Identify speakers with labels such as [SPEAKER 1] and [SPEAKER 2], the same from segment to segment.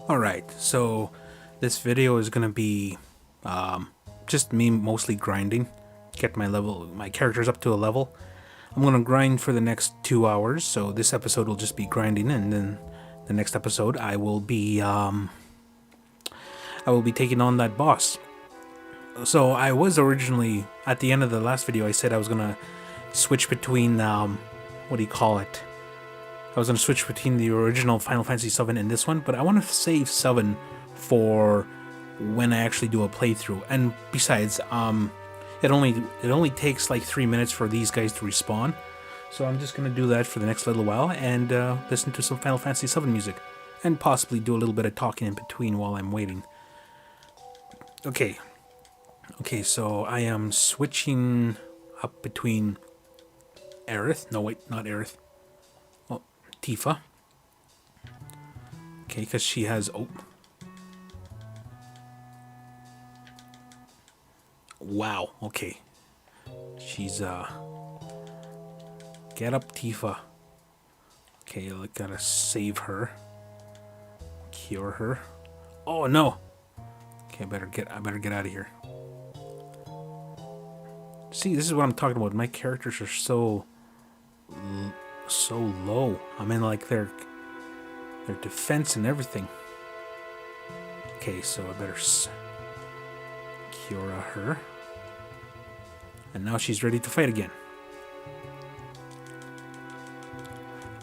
[SPEAKER 1] Alright, so this video is gonna be just me mostly grinding, get my characters up to a level. I'm gonna grind for the next 2 hours, so this episode will just be grinding, and then the next episode I will be taking on that boss. So I was originally, at the end of the last video, I said I was gonna switch between what do you call it? I was going to switch between the original Final Fantasy VII and this one, but I want to save 7 for when I actually do a playthrough. And besides, it only takes like 3 minutes for these guys to respawn, so I'm just going to do that for the next little while and listen to some Final Fantasy VII music, and possibly do a little bit of talking in between while I'm waiting. Okay, so I am switching up between Aerith. No, wait, not Aerith. Tifa. Okay, because she has... Oh. Wow, okay. She's, Get up, Tifa. Okay, I gotta save her. Cure her. Oh, no! Okay, I better get out of here. See, this is what I'm talking about. My characters are so low. I mean, like, their defense and everything. Okay, so I better cure her. And now she's ready to fight again.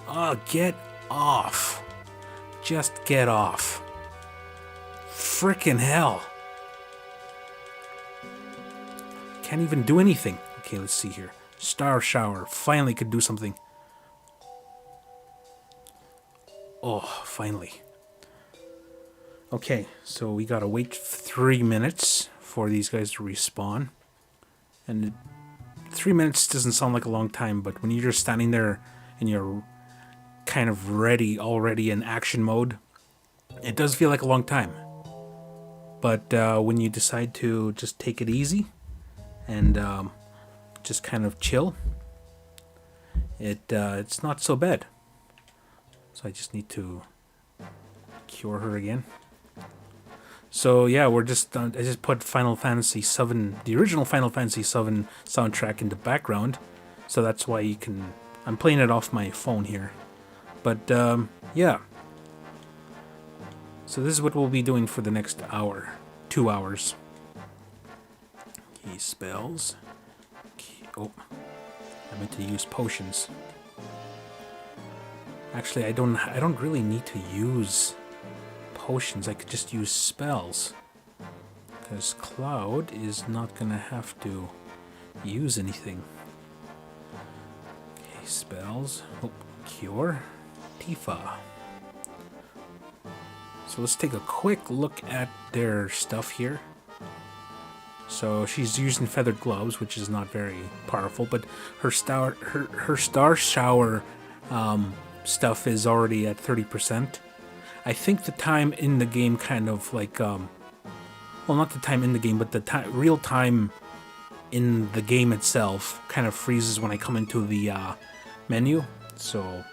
[SPEAKER 1] Oh, get off. Just get off. Frickin' hell. Can't even do anything. Okay, let's see here. Star Shower. Finally could do something. Oh, finally. Okay, so we gotta wait 3 minutes for these guys to respawn. And 3 minutes doesn't sound like a long time, but when you're just standing there and you're kind of ready, already in action mode, it does feel like a long time. But when you decide to just take it easy and just kind of chill, it's not so bad. So I just need to cure her again. So yeah, I just put Final Fantasy VII, the original Final Fantasy VII soundtrack in the background. So that's why I'm playing it off my phone here. But yeah. So this is what we'll be doing for the next hour, 2 hours. Key spells. Oh, I meant to use potions. Actually, I don't really need to use potions. I could just use spells, because Cloud is not gonna have to use anything. Okay, spells. Oh, cure. Tifa. So let's take a quick look at their stuff here. So she's using feathered gloves, which is not very powerful, but her star shower stuff is already at 30%. I think the time in the game kind of like, well, not the time in the game, but the real time in the game itself kind of freezes when I come into the menu. So,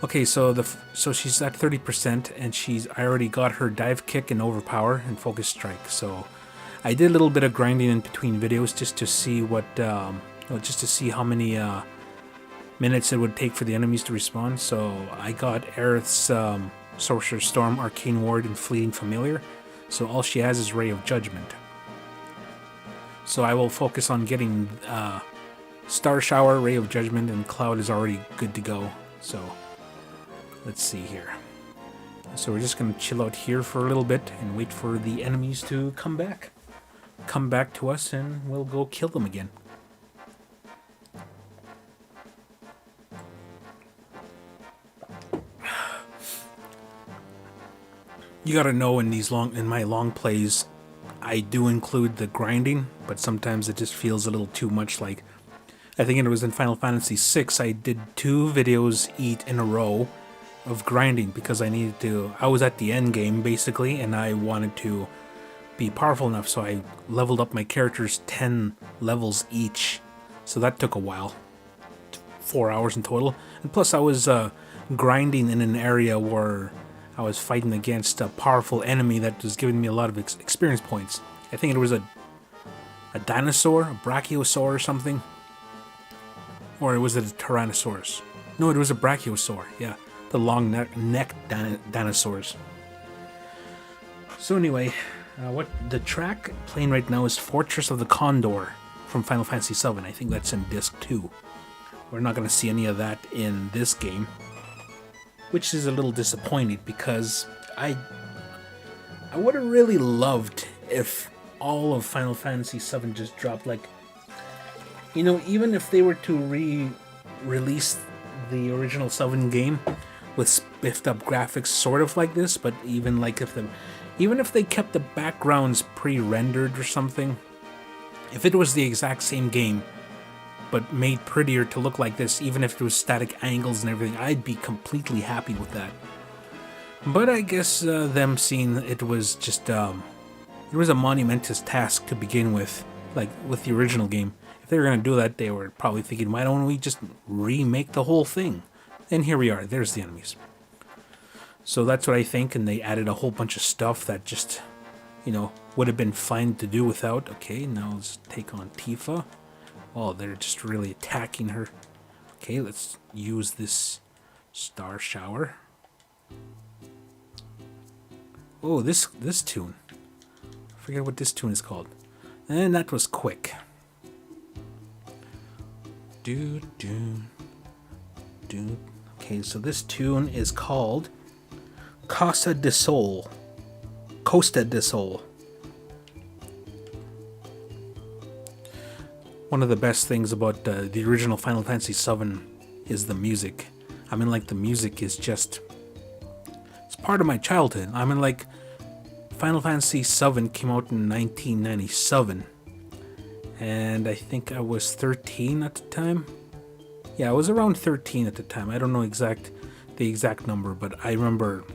[SPEAKER 1] okay, so she's at 30%, and I already got her dive kick and overpower and focus strike. So I did a little bit of grinding in between videos just to see how many minutes it would take for the enemies to respawn. So I got Aerith's Sorcerer's Storm, Arcane Ward, and Fleeting Familiar. So all she has is Ray of Judgment. So I will focus on getting Star Shower, Ray of Judgment, and Cloud is already good to go. So let's see here. So we're just going to chill out here for a little bit and wait for the enemies to come back. Come back to us, and we'll go kill them again. You gotta know, in my long plays, I do include the grinding, but sometimes it just feels a little too much. Like, I think it was in Final Fantasy VI, I did 2 videos in a row of grinding because I was at the end game basically, and I wanted to be powerful enough, so I leveled up my characters 10 levels each. So that took a while, 4 hours in total, and plus I was grinding in an area where I was fighting against a powerful enemy that was giving me a lot of experience points. I think it was a dinosaur, a brachiosaur or something. Or was it a tyrannosaurus? No, it was a brachiosaur, yeah. The long neck dinosaurs. So anyway, what the track playing right now is Fortress of the Condor from Final Fantasy VII. I think that's in Disc 2. We're not going to see any of that in this game, which is a little disappointing because I would have really loved if all of Final Fantasy VII just dropped, like, you know, even if they were to re-release the original 7 game with spiffed up graphics sort of like this, but even if they kept the backgrounds pre-rendered or something, if it was the exact same game but made prettier to look like this, even if it was static angles and everything, I'd be completely happy with that. But I guess them seeing it was just it was a monumentous task to begin with, like with the original game. If they were going to do that, they were probably thinking, why don't we just remake the whole thing? And here we are, there's the enemies. So that's what I think, and they added a whole bunch of stuff that just, you know, would have been fine to do without. Okay, now let's take on Tifa. Oh, they're just really attacking her. Okay, let's use this star shower. Oh, this tune. I forget what this tune is called. And that was quick. Do. Okay, so this tune is called Costa del Sol. One of the best things about the original Final Fantasy VII is the music. I mean, like, the music is just... it's part of my childhood. I mean, like, Final Fantasy VII came out in 1997. And I think I was 13 at the time. Yeah, I was around 13 at the time. I don't know the exact number, but I remember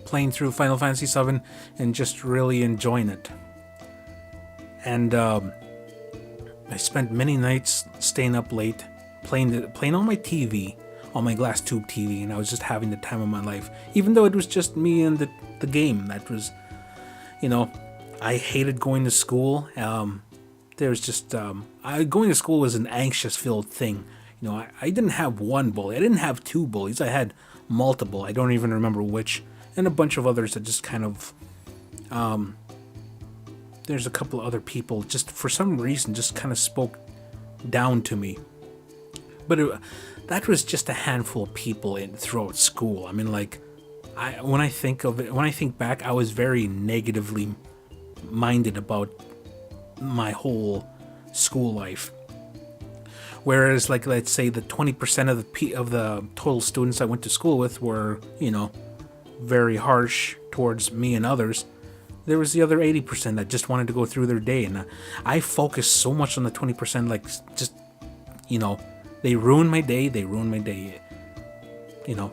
[SPEAKER 1] playing through Final Fantasy VII and just really enjoying it. And I spent many nights staying up late, playing on my TV, on my glass tube TV, and I was just having the time of my life. Even though it was just me and the game. That was, you know, I hated going to school. There's just going to school was an anxious-filled thing. You know, I didn't have one bully. I didn't have two bullies. I had multiple. I don't even remember which, and a bunch of others that just kind of. There's a couple of other people just for some reason just kind of spoke down to me. But that was just a handful of people throughout school. I mean, like, when I think back, I was very negatively minded about my whole school life. Whereas, like, let's say the 20% of the total students I went to school with were, you know, very harsh towards me and others. There was the other 80% that just wanted to go through their day, and I focused so much on the 20%, like, just, you know, they ruined my day, you know.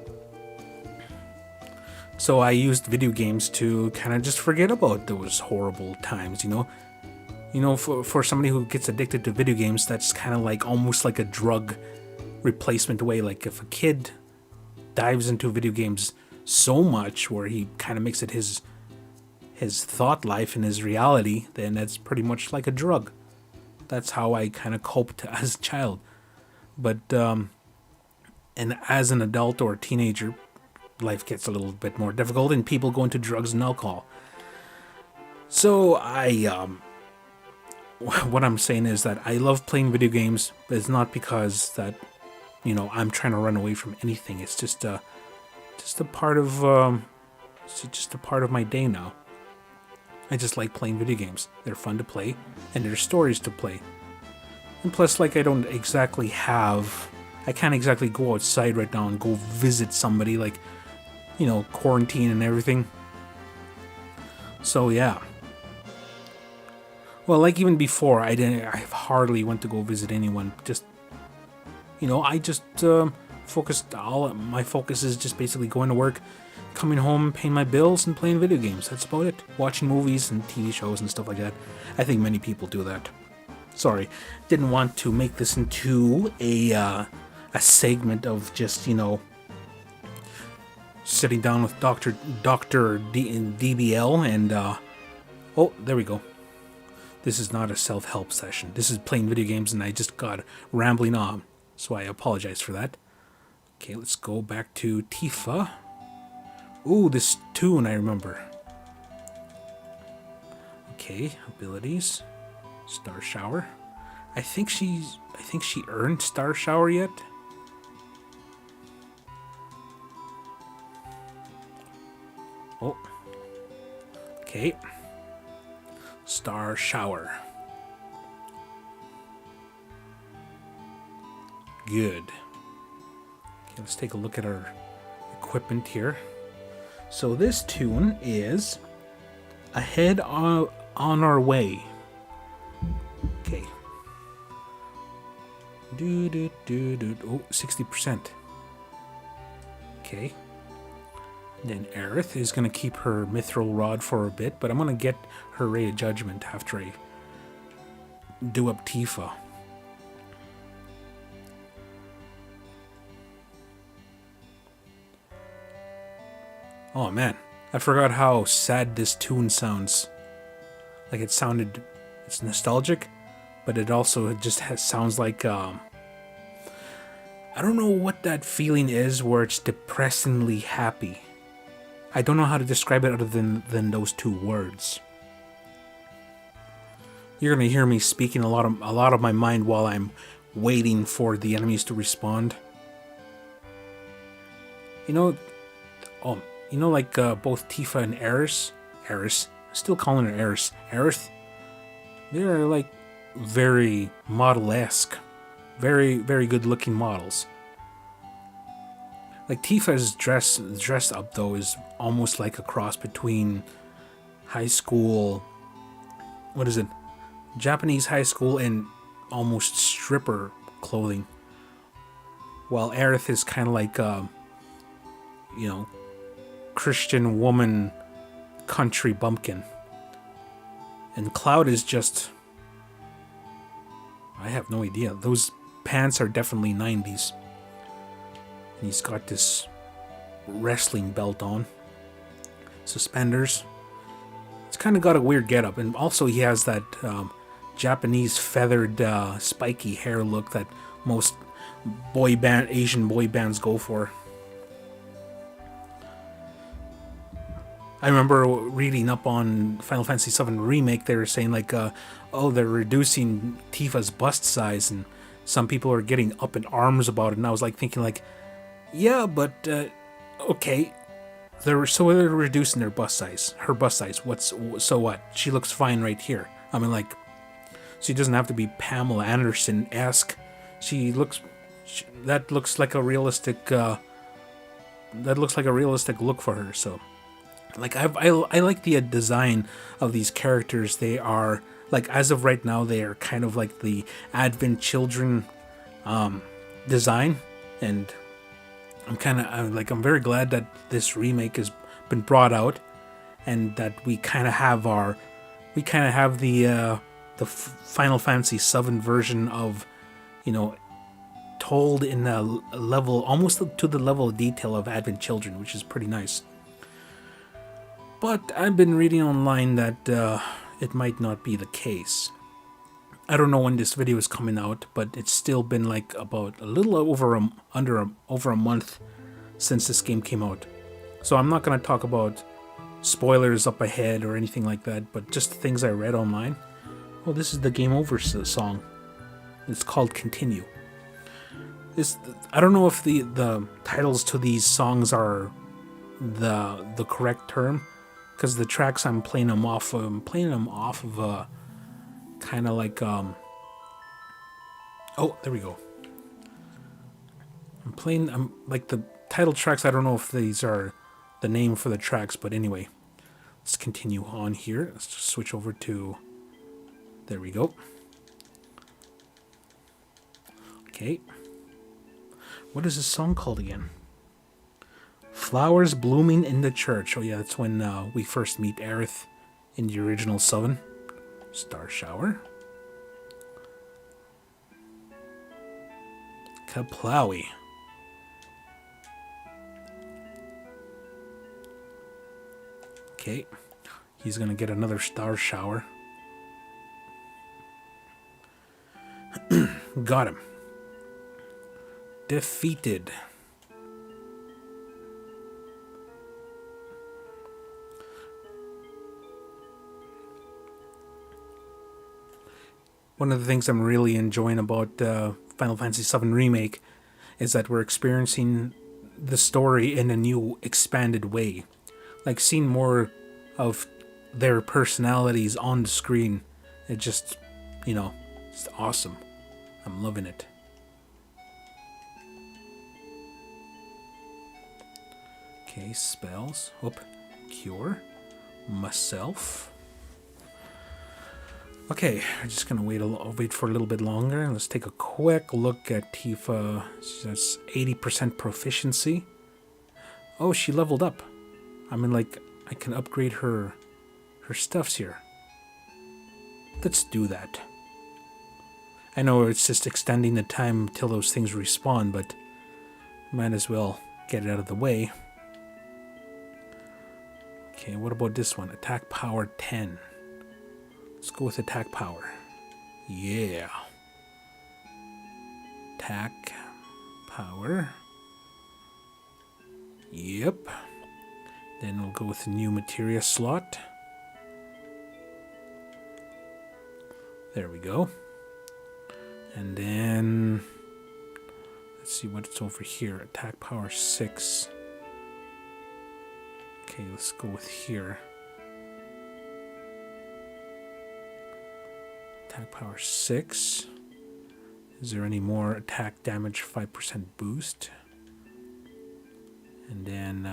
[SPEAKER 1] So I used video games to kind of just forget about those horrible times, you know. You know, for somebody who gets addicted to video games, that's kind of like almost like a drug replacement way. Like, if a kid dives into video games so much where he kind of makes it his thought life and his reality, then that's pretty much like a drug. That's how I kind of coped as a child. But and as an adult or a teenager, life gets a little bit more difficult and people go into drugs and alcohol. So what I'm saying is that I love playing video games, but it's not because that, you know, I'm trying to run away from anything. It's just a part of my day now. I just like playing video games. They're fun to play, and there's stories to play. And plus, like, I can't exactly go outside right now and go visit somebody, like, you know, quarantine and everything. So yeah. Well, like, even before, I hardly went to go visit anyone. Just, you know, I just my focus is just basically going to work, coming home, paying my bills, and playing video games. That's about it. Watching movies and TV shows and stuff like that. I think many people do that. Sorry, didn't want to make this into a segment of just, you know, sitting down with Doctor DBL, and oh, there we go. This is not a self-help session. This is playing video games, and I just got rambling on, so I apologize for that. Okay, let's go back to Tifa. Ooh, this tune I remember. Okay, abilities. Star Shower. I think she earned Star Shower yet. Oh. Okay. Star Shower. Good. Okay, let's take a look at our equipment here. So this tune is Ahead on Our Way. Okay. Oh, 60%. Okay. Then Aerith is going to keep her Mithril Rod for a bit, but I'm going to get her Ray of Judgment after I do up Tifa. Oh man, I forgot how sad this tune sounds. Like it's nostalgic, but it also just sounds like, I don't know what that feeling is where it's depressingly happy. I don't know how to describe it other than those two words. You're gonna hear me speaking a lot of my mind while I'm waiting for the enemies to respond. You know, like both Tifa and Aerith, still calling her Aerith, they're like very model-esque, very, very good-looking models. Like Tifa's dress up though is almost like a cross between high school, what is it, Japanese high school and almost stripper clothing, while Aerith is kind of like Christian woman country bumpkin, and Cloud is just, I have no idea. Those pants are definitely 90s. And he's got this wrestling belt on, suspenders. It's kind of got a weird getup, and also he has that Japanese feathered, spiky hair look that most Asian boy bands go for. I remember reading up on Final Fantasy VII Remake, they were saying like, oh, they're reducing Tifa's bust size, and some people are getting up in arms about it, and I was like thinking like, yeah, but, okay, they're reducing her bust size. So what? She looks fine right here. I mean, like, she doesn't have to be Pamela Anderson-esque. That looks like a realistic look for her, so. Like, I like the design of these characters. They are, like, as of right now, they are kind of like the Advent Children, design, and I'm very glad that this remake has been brought out, and that we kind of have the Final Fantasy VII version of, told in a level almost to the level of detail of Advent Children, which is pretty nice. But I've been reading online that it might not be the case. I don't know when this video is coming out, but it's still been like about a little over a month since this game came out. So I'm not going to talk about spoilers up ahead or anything like that, but just things I read online. Oh, this is the Game Over song. It's called Continue. I don't know if the titles to these songs are the correct term, because the tracks I'm playing them off of a kind of like oh, there we go. I'm like the title tracks. I don't know if these are the name for the tracks, but anyway, let's continue on here. Let's just switch over to, there we go. Okay, what is this song called again? Flowers Blooming in the Church. Oh yeah, that's when we first meet Aerith in the original 7. Star Shower. Kaplowy. Okay. He's gonna get another star shower. Got him. Defeated. One of the things I'm really enjoying about Final Fantasy VII Remake is that we're experiencing the story in a new, expanded way. Like, seeing more of their personalities on the screen. It just, it's awesome. I'm loving it. Okay, spells. Whoop. Cure. Myself. Okay, I'm just gonna wait for a little bit longer. Let's take a quick look at Tifa. She has 80% proficiency. Oh, she leveled up. I mean, like, I can upgrade her stuffs here. Let's do that. I know it's just extending the time till those things respawn, but might as well get it out of the way. Okay, what about this one? Attack power 10. Let's go with attack power. Yeah. Attack power. Yep. Then we'll go with the new materia slot. There we go. And then let's see what's over here. Attack power 6. Okay, let's go with here. Attack power 6. Is there any more attack damage 5% boost? And then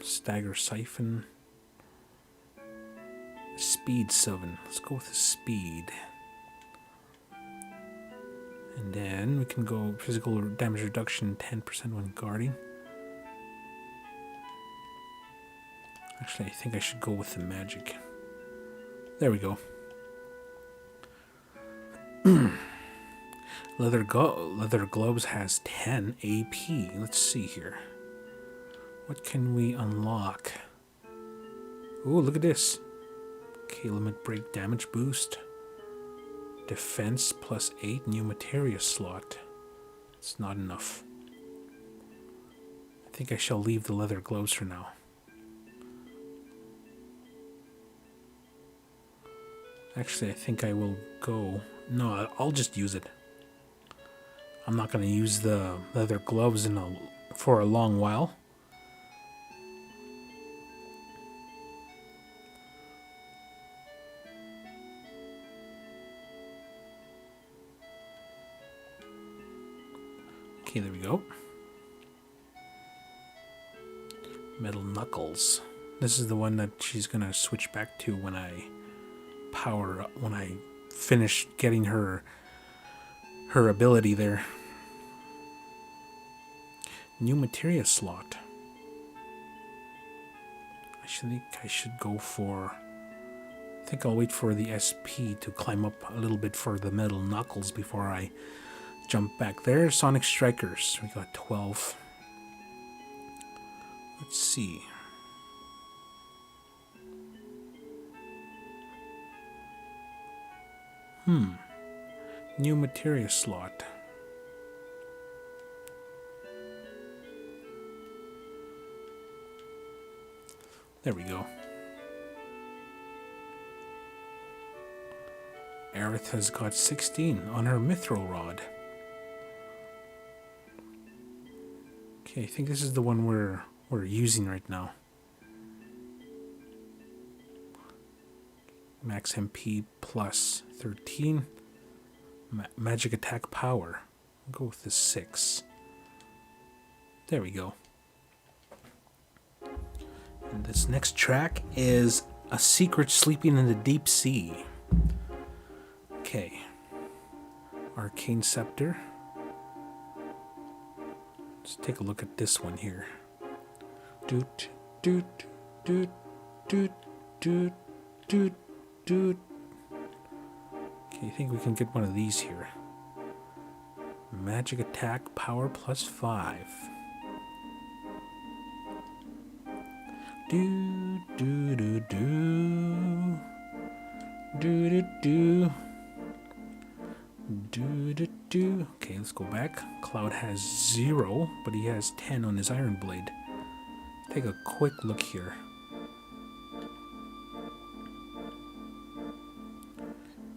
[SPEAKER 1] stagger siphon. Speed 7. Let's go with the speed. And then we can go physical damage reduction 10% when guarding. Actually, I think I should go with the magic. There we go. Leather gloves has 10 AP. Let's see here. What can we unlock? Ooh, look at this. Okay, limit break damage boost. Defense plus 8, new materia slot. It's not enough. I think I shall leave the leather gloves for now. Actually, I think I will go... No, I'll just use it. I'm not going to use the leather gloves for a long while. Okay, there we go. Metal knuckles. This is the one that she's going to switch back to when I finish getting her ability there. New materia slot. I think I should go for... I think I'll wait for the SP to climb up a little bit for the metal knuckles before I jump back there. Sonic Strikers. We got 12. Let's see. New materia slot. There we go. Aerith has got 16 on her mithril rod. Okay, I think this is the one we're using right now. Max MP plus 13. Magic attack power. I'll go with the 6. There we go. And this next track is A Secret Sleeping in the Deep Sea. Okay. Arcane Scepter. Let's take a look at this one here. Doot, doot, doot, doot, doot, doot, doot. Okay, I think we can get one of these here. Magic attack power plus 5. Do do do do. Do do do. Do do do. Okay, let's go back. Cloud has 0, but he has 10 on his Iron Blade. Take a quick look here.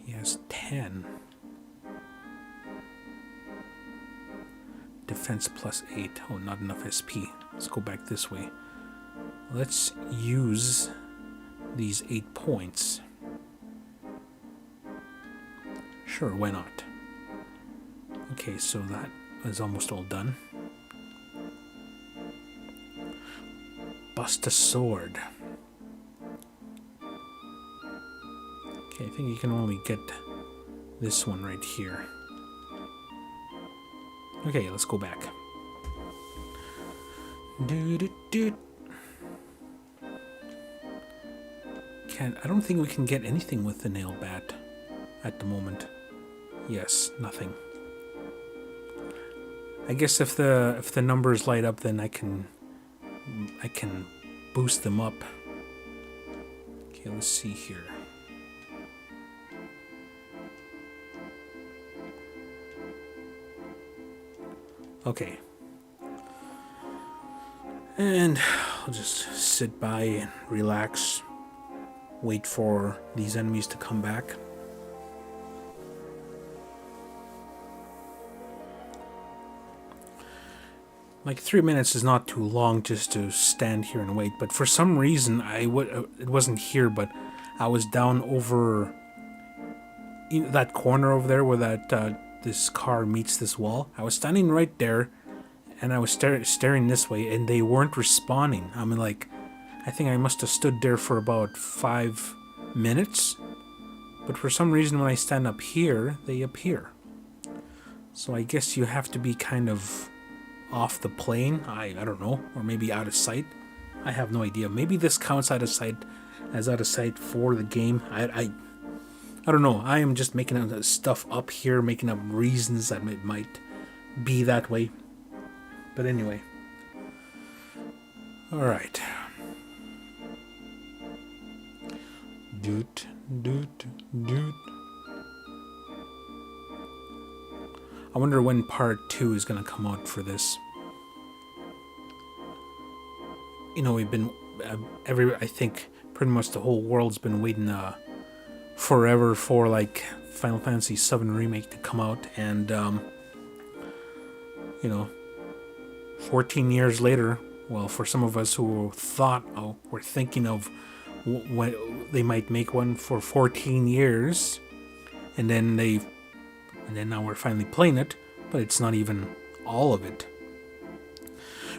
[SPEAKER 1] He has 10. Defense plus 8. Oh, not enough SP. Let's go back this way. Let's use these 8 points. Sure, why not? Okay, so that is almost all done. Bust a sword. Okay, I think you can only get this one right here. Okay, let's go back. I don't think we can get anything with the nail bat at the moment. Yes, nothing. I guess if the numbers light up, then I can boost them up. Okay, let's see here. Okay. And I'll just sit by and relax. Wait for these enemies to come back. Like 3 minutes is not too long just to stand here and wait, but for some reason it wasn't here, but I was down over that corner over there where that this car meets this wall. I was standing right there, and I was staring this way, and they weren't responding. I mean, like, I think I must have stood there for about 5 minutes, but for some reason when I stand up here, they appear. So I guess you have to be kind of off the plane. I don't know, or maybe out of sight. I have no idea. Maybe this counts out of sight as out of sight for the game. I don't know. I am just making up stuff up here, making up reasons that it might be that way. But anyway. Alright. Doot, doot, doot. I wonder when part 2 is going to come out for this. You know, we've been... I think pretty much the whole world's been waiting forever for, like, Final Fantasy VII Remake to come out. And, you know, 14 years later, well, for some of us who were thinking of when they might make one for 14 years, and then now we're finally playing it, but it's not even all of it.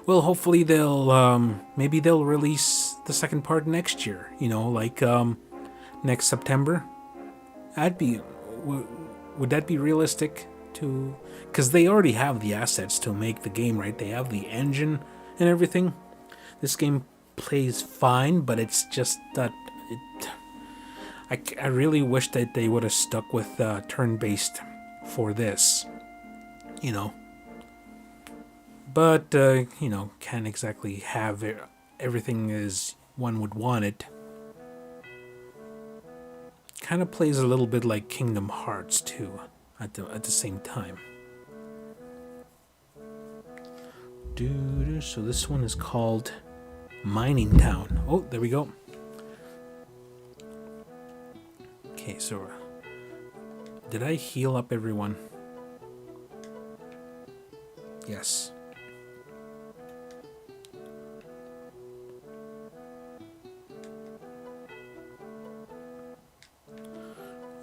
[SPEAKER 1] Well, hopefully maybe they'll release the second part next year, you know, like next September. Would that be realistic to, because they already have the assets to make the game, right? They have the engine and everything. This game plays fine, but it's just that I really wish that they would have stuck with turn-based for this, you know. But, you know, can't exactly have everything as one would want it. Kind of plays a little bit like Kingdom Hearts, too, at the same time. So this one is called Mining Town. Oh, there we go. Okay, so did I heal up everyone? Yes.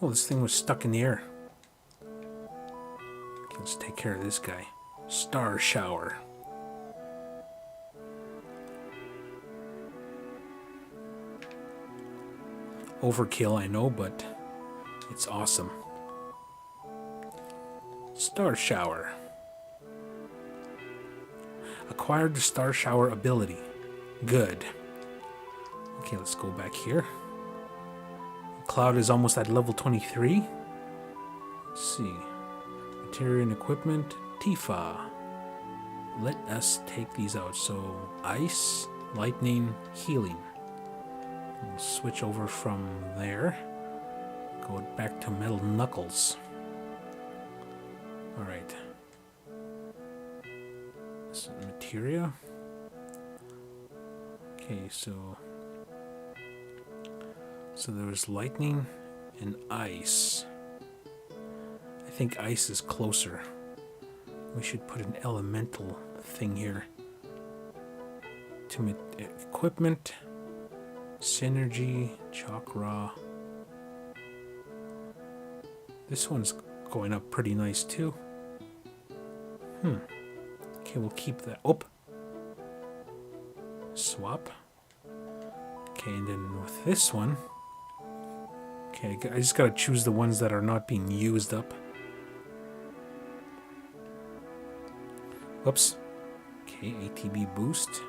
[SPEAKER 1] Oh, this thing was stuck in the air. Okay, let's take care of this guy. Star Shower. Overkill, I know, but it's awesome. Star Shower. Acquired the Star Shower ability. Good. Okay, let's go back here. Cloud is almost at level 23. Let's see. Material and equipment. Tifa. Let us take these out. So, ice, lightning, healing. We'll switch over from there. Go back to metal knuckles. Alright. This is materia. Okay, so there's lightning and ice. I think ice is closer. We should put an elemental thing here. To equipment, synergy, chakra. This one's going up pretty nice too. Okay, we'll keep that. Oh. Swap. Okay, and then with this one. Okay, I just gotta choose the ones that are not being used up. Whoops. Okay, ATB boost.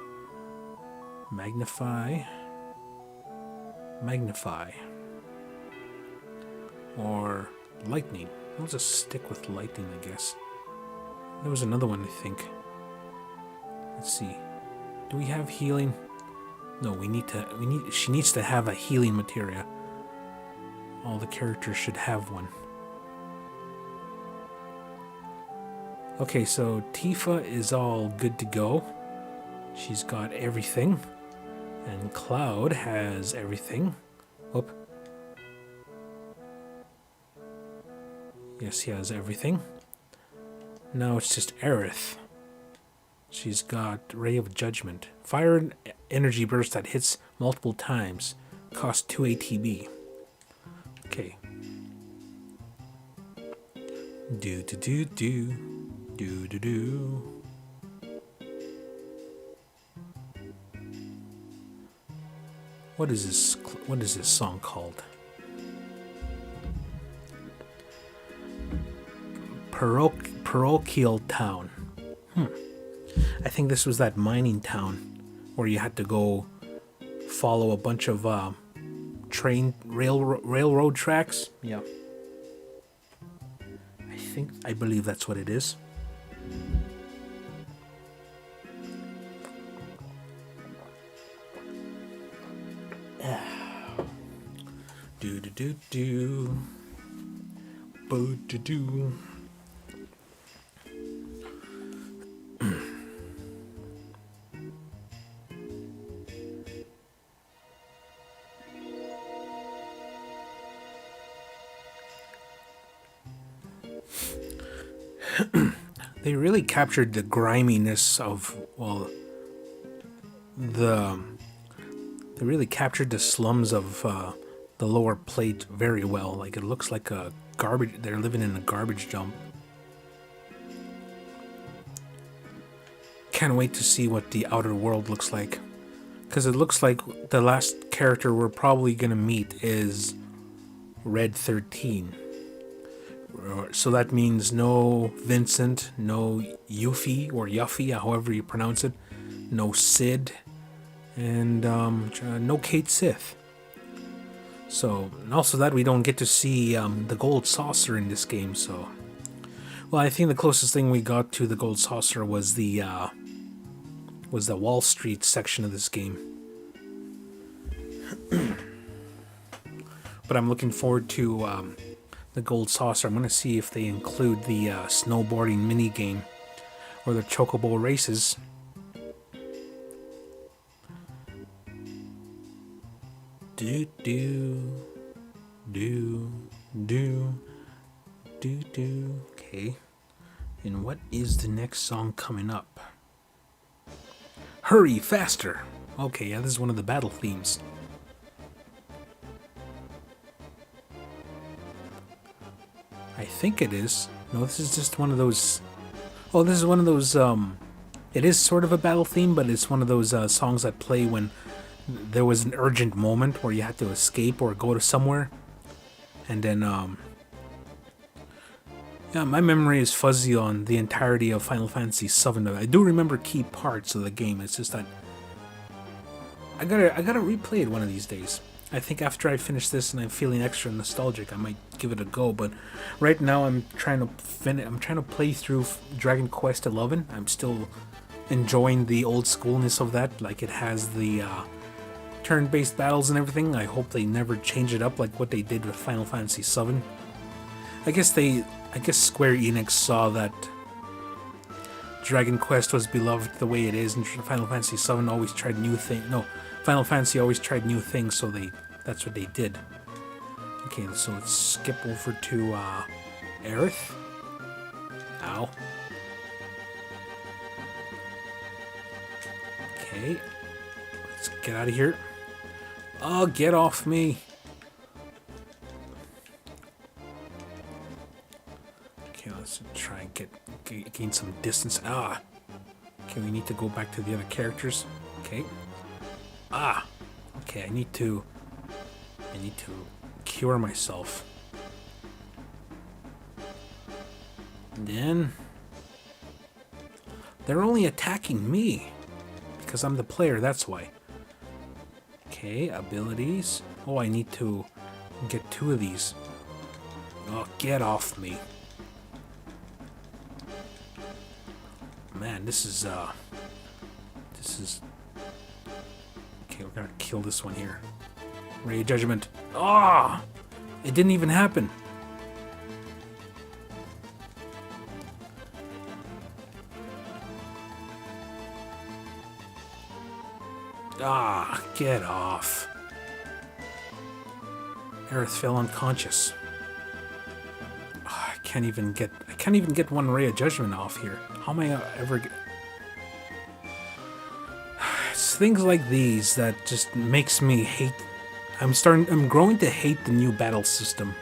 [SPEAKER 1] Magnify. Magnify. Or lightning. I'll just stick with lightning, I guess. There was another one, I think. Let's see. Do we have healing? No, she needs to have a healing materia. All the characters should have one. Okay, so Tifa is all good to go. She's got everything. And Cloud has everything. Whoop. Yes, he has everything. Now it's just Aerith. She's got Ray of Judgment. Fire and energy burst that hits multiple times. Cost 2 ATB. Okay. Do. What is this song called? Parochial Town. I think this was that mining town where you had to go follow a bunch of railroad tracks. Yeah. I believe that's what it is. Do. They really captured the griminess of, they really captured the slums of the lower plate very well. Like, it looks like they're living in a garbage dump. Can't wait to see what the outer world looks like. Because it looks like the last character we're probably going to meet is Red 13. So that means no Vincent, no Yuffie or Yuffie, however you pronounce it, no Sid, and no Kate Sith. So, and also that we don't get to see the gold saucer in this game. So, well, I think the closest thing we got to the gold saucer was the Wall Street section of this game. But I'm looking forward to the gold saucer. I'm going to see if they include the snowboarding mini game or the chocobo races. Okay. And what is the next song coming up? Hurry, faster! Okay, yeah, this is one of the battle themes. I think it is. No, this is just one of those... Oh, this is one of those... It is sort of a battle theme, but it's one of those songs that play when there was an urgent moment where you had to escape or go to somewhere. And then, yeah, my memory is fuzzy on the entirety of Final Fantasy VII. I do remember key parts of the game. It's just that I gotta replay it one of these days. I think after I finish this and I'm feeling extra nostalgic, I might give it a go. But right now, I'm trying to play through Dragon Quest XI. I'm still enjoying the old schoolness of that. Like, it has the turn-based battles and everything. I hope they never change it up like what they did with Final Fantasy VII. I guess Square Enix saw that Dragon Quest was beloved the way it is, and Final Fantasy VII always tried new things. No, Final Fantasy always tried new things, so that's what they did. Okay, so let's skip over to Aerith. Ow. Okay, let's get out of here. Oh, get off me. Okay, let's try and gain some distance. Ah. Okay, we need to go back to the other characters. Okay. Ah. Okay, I need to cure myself. And then they're only attacking me because I'm the player, that's why. Okay, abilities. Oh, I need to get 2 of these. Oh, get off me. Man, this is okay, we're gonna kill this one here. Ray of Judgment. Ah! It didn't even happen. Ah, get off. Aerith fell unconscious. Oh, I can't even get one Ray of Judgment off here. How am I ever get... It's things like these that just makes me hate. I'm growing to hate the new battle system.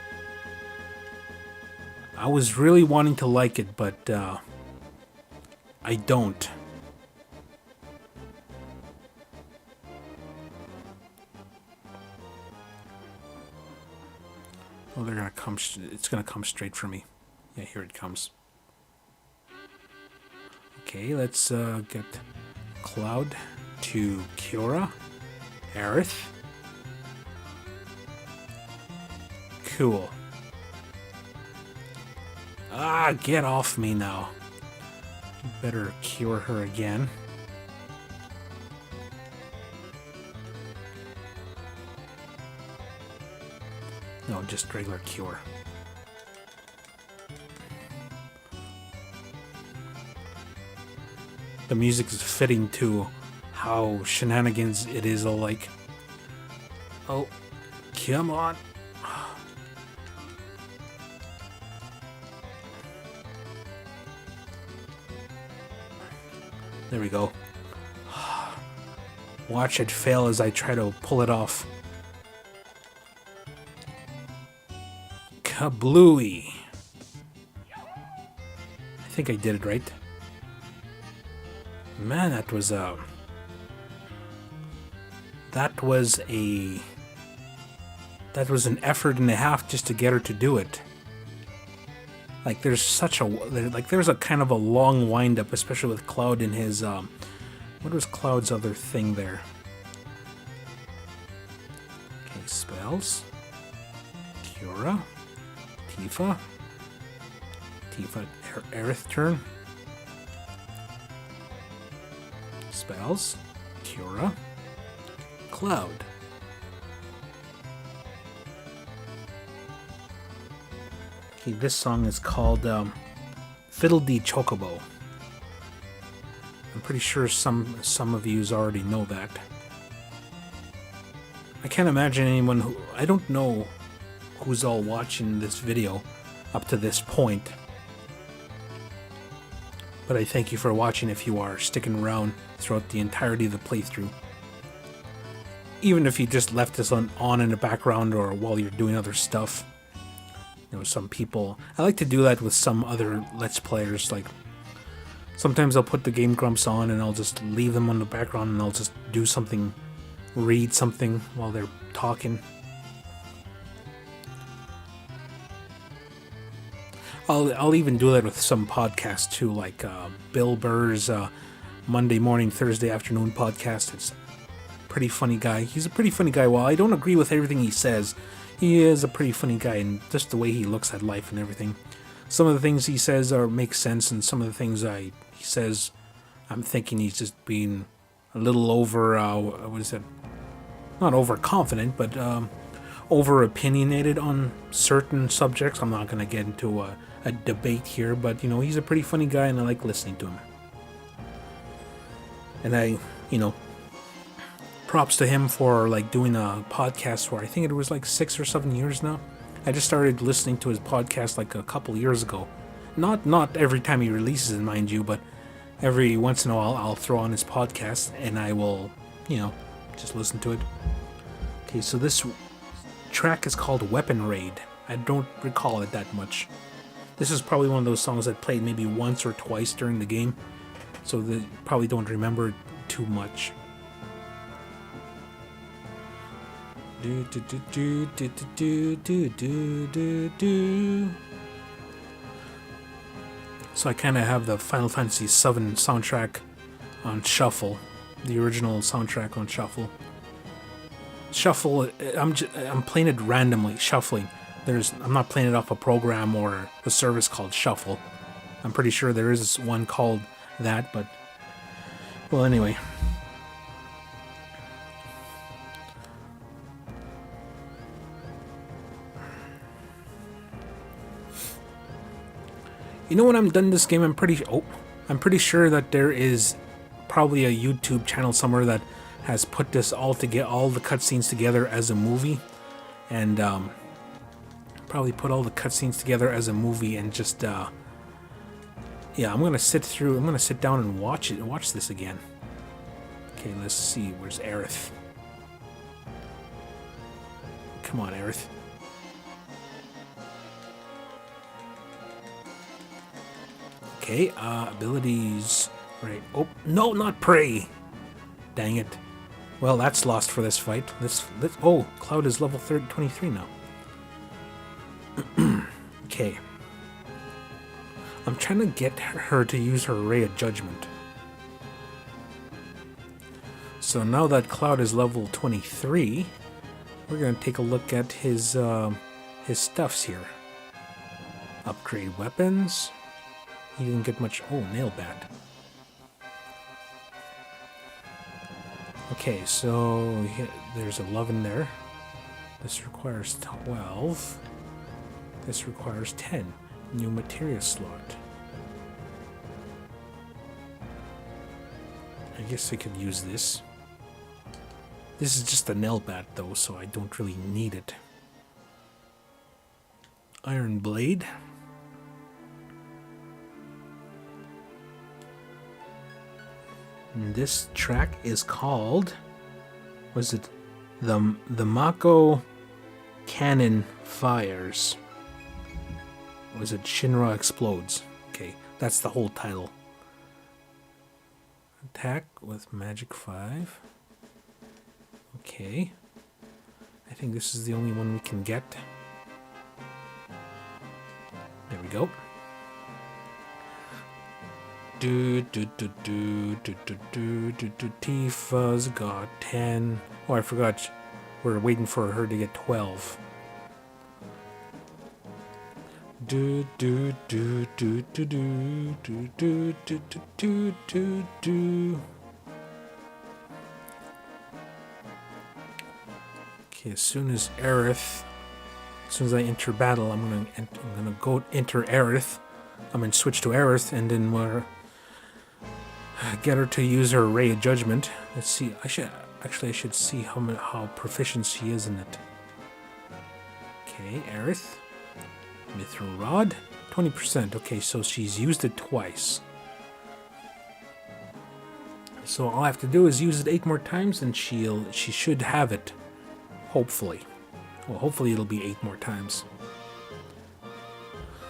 [SPEAKER 1] I was really wanting to like it, but I don't. Oh, they're gonna come. It's gonna come straight for me. Yeah, here it comes. Okay, let's get Cloud to Kiora, Aerith. Cool. Ah, get off me now. Better cure her again. No, just regular cure. The music is fitting to how shenanigans it is all like. Oh, come on. There we go. Watch it fail as I try to pull it off. Kablooey. I think I did it right. Man, that was an effort and a half just to get her to do it. Like there's a kind of a long wind up, especially with Cloud in his what was Cloud's other thing there? Okay, spells. Kiora. Tifa, Aerith turn. Spells, Kiora, Cloud. Okay, this song is called Fiddle Dee Chocobo. I'm pretty sure some of yous already know that. I can't imagine anyone who... I don't know who's all watching this video up to this point. But I thank you for watching if you are sticking around throughout the entirety of the playthrough. Even if you just left this on in the background or while you're doing other stuff. You know, some people... I like to do that with some other Let's Players. Like, sometimes I'll put the Game Grumps on and I'll just leave them on the background and I'll just do something, read something while they're talking. I'll even do that with some podcasts too, like Bill Burr's Monday morning, Thursday afternoon podcast. It's a pretty funny guy. He's a pretty funny guy. While I don't agree with everything he says, he is a pretty funny guy, and just the way he looks at life and everything. Some of the things he says make sense, and some of the things he says I'm thinking he's just being a little over, what is it? Not overconfident, but over opinionated on certain subjects. I'm not going to get into a debate here, but he's a pretty funny guy, and I like listening to him. And I, props to him for like doing a podcast for I think it was like 6 or 7 years now. I just started listening to his podcast like a couple years ago. Not every time he releases it, mind you, but every once in a while I'll throw on his podcast and I will, just listen to it. Okay, so this track is called Weapon Raid. I don't recall it that much. This is probably one of those songs I played maybe once or twice during the game, so they probably don't remember it too much. Do do do do do do do do do. So I kind of have the Final Fantasy VII soundtrack on shuffle, the original soundtrack on shuffle. Shuffle, I'm playing it randomly, shuffling. I'm not playing it off a program or a service called Shuffle. I'm pretty sure there is one called that, but well, anyway. When I'm done this game, I'm pretty sure that there is probably a YouTube channel somewhere that has put this all the cutscenes together as a movie, and probably put all the cutscenes together as a movie and just I'm gonna sit down and watch this again. Okay, let's see. Where's Aerith? Come on, Aerith. Okay, abilities. Right. Oh, no, not Prey. Dang it. Well, that's lost for this fight. Oh, Cloud is level 23 now. Okay. I'm trying to get her to use her Ray of Judgment. So now that Cloud is level 23, we're going to take a look at his stuffs here. Upgrade weapons. He didn't get much. Oh, nail bat. Okay, so there's 11 there. This requires 12. This requires 10. New materia slot. I guess I could use this. This is just a nail bat though, so I don't really need it. Iron blade. And this track is called, was it the Mako Cannon Fires? Was it Shinra Explodes? Okay, that's the whole title. Attack with Magic 5. Okay. I think this is the only one we can get. There we go. Tifa's got 10. Oh, I forgot. We're waiting for her to get 12. Okay, as soon as I enter battle, I'm gonna go enter Aerith. I'm gonna switch to Aerith, and then we're get her to use her Ray of Judgment. Let's see. I should see how proficient she is in it. Okay, Aerith. Mithril Rod, 20%. Okay, so she's used it twice. So all I have to do is use it 8 more times, and she should have it. Hopefully. Well, hopefully it'll be 8 more times.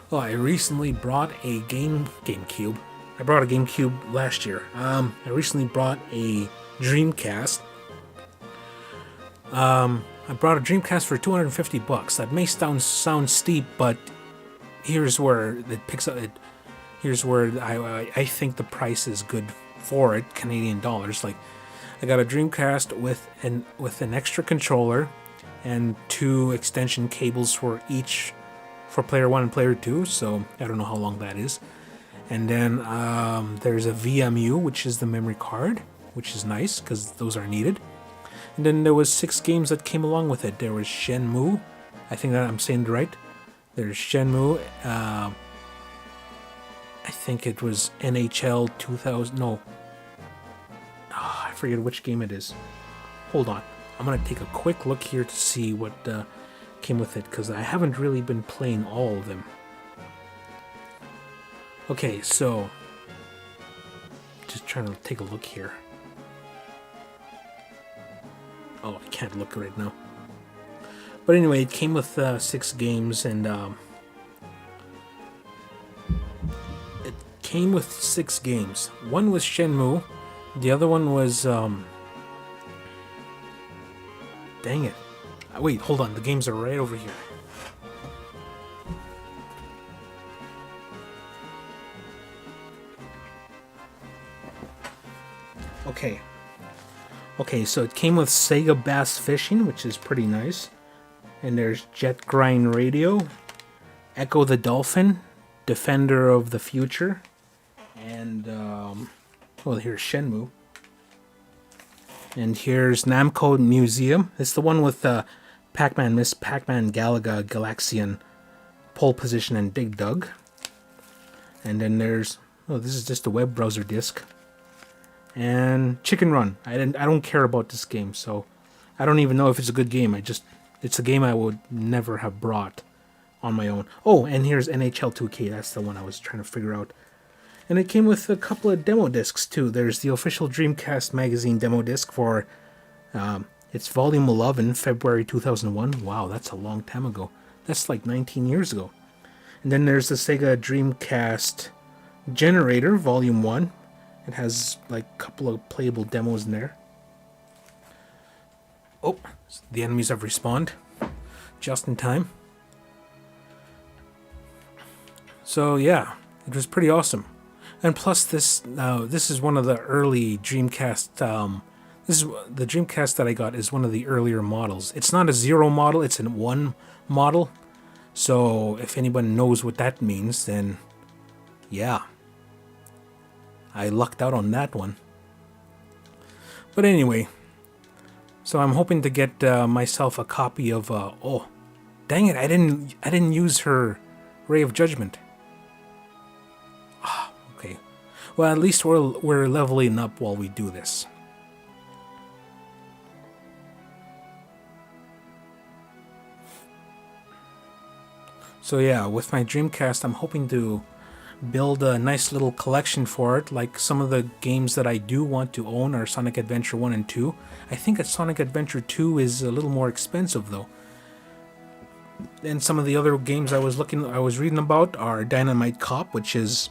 [SPEAKER 1] Well, I recently brought a GameCube. I brought a GameCube last year. I recently brought a Dreamcast. I brought a Dreamcast for $250. That may sound steep, but here's where it picks up. Here's where I think the price is good for it, Canadian dollars. Like, I got a Dreamcast with an extra controller and 2 extension cables for player 1 and player 2. So I don't know how long that is. And then there's a VMU, which is the memory card, which is nice because those are needed. And then there was 6 games that came along with it. There was Shenmue, I think that I'm saying it right. There's Shenmue. I think it was NHL 2000. No, I forget which game it is. Hold on, I'm gonna take a quick look here to see what came with it because I haven't really been playing all of them. Okay, so just trying to take a look here. Oh, I can't look right now. But anyway, it came with 6 games, and it came with 6 games. One was Shenmue, the other one was dang it. Wait, hold on, the games are right over here. Okay, so it came with Sega Bass Fishing, which is pretty nice. And there's Jet Grind Radio, Echo the Dolphin, Defender of the Future, and, well, here's Shenmue. And here's Namco Museum. It's the one with Pac-Man, Miss Pac-Man, Galaga, Galaxian, Pole Position, and Dig Dug. And then there's, oh, this is just a web browser disc. And Chicken Run. I don't care about this game, so I don't even know if it's a good game. It's a game I would never have brought on my own. Oh, and here's NHL 2K. That's the one I was trying to figure out. And it came with a couple of demo discs too. There's the official Dreamcast magazine demo disc for it's volume 11, February 2001. Wow, that's a long time ago. That's like 19 years ago. And then there's the Sega Dreamcast Generator, volume 1. It has like a couple of playable demos in there. Oh, the enemies have respawned just in time. So yeah, it was pretty awesome. And plus this is one of the early Dreamcast. This is the Dreamcast that I got is one of the earlier models. It's not a 0 model, it's a 1 model. So if anyone knows what that means, then yeah, I lucked out on that one. But anyway, so I'm hoping to get myself a copy of. Oh, dang it! I didn't use her Ray of Judgment. Ah, okay. Well, at least we're leveling up while we do this. So yeah, with my Dreamcast, I'm hoping to build a nice little collection for it. Like some of the games that I do want to own are Sonic Adventure 1 and 2. I think that Sonic Adventure 2 is a little more expensive though. And some of the other games I was reading about are Dynamite Cop, which is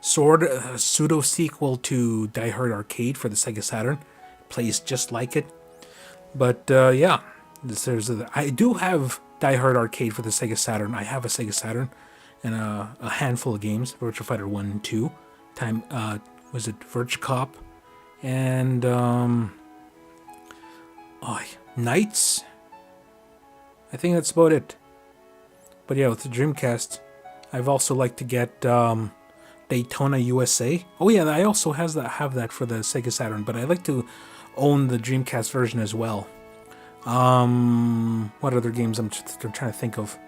[SPEAKER 1] sort of a pseudo sequel to Die Hard Arcade for the Sega Saturn. It plays just like it. But yeah, I do have Die Hard Arcade for the Sega Saturn. I have a Sega Saturn and a handful of games, Virtua Fighter 1 and 2. Was it Virtua Cop? And Knights? I think that's about it. But yeah, with the Dreamcast, I've also like to get Daytona USA. Oh yeah, I also have that for the Sega Saturn, but I like to own the Dreamcast version as well. What other games I'm trying to think of?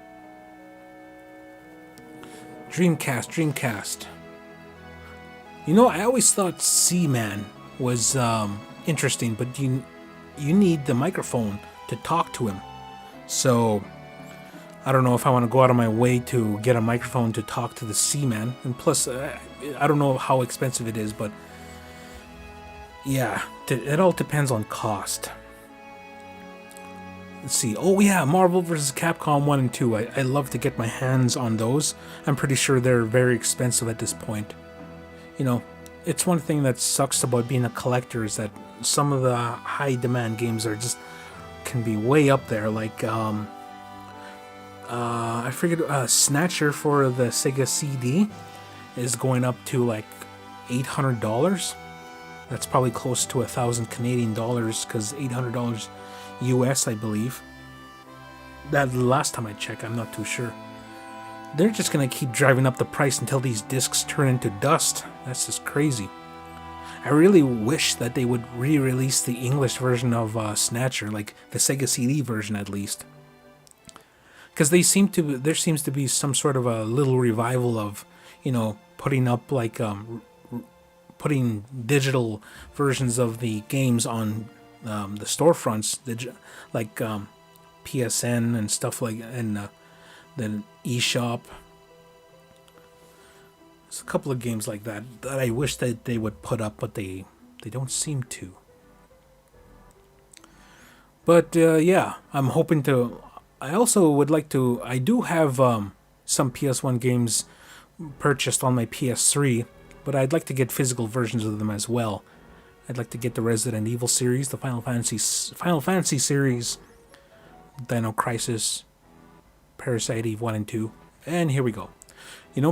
[SPEAKER 1] Dreamcast. You know, I always thought Seaman was interesting, but you need the microphone to talk to him. So I don't know if I want to go out of my way to get a microphone to talk to the Seaman. And plus, I don't know how expensive it is, but yeah, it all depends on cost. Let's see. Oh yeah, Marvel vs. Capcom 1 and 2. I love to get my hands on those. I'm pretty sure they're very expensive at this point. You know, it's one thing that sucks about being a collector is that some of the high demand games can be way up there. Like I forget, Snatcher for the Sega CD is going up to like $800. That's probably close to 1,000 Canadian dollars, because $800 US, I believe. That last time I checked, I'm not too sure. They're just gonna keep driving up the price until these discs turn into dust. That's just crazy. I really wish that they would re-release the English version of Snatcher, like the Sega CD version at least. Because there seems to be some sort of a little revival of, putting up like putting digital versions of the games on the storefronts, like PSN and stuff like, and the eShop. There's a couple of games like that I wish that they would put up, but they don't seem to. But yeah, I'm hoping to. I also would like to. I do have some PS1 games purchased on my PS3, but I'd like to get physical versions of them as well. I'd like to get the Resident Evil series, the Final Fantasy series, Dino Crisis, Parasite Eve 1 and 2, and here we go.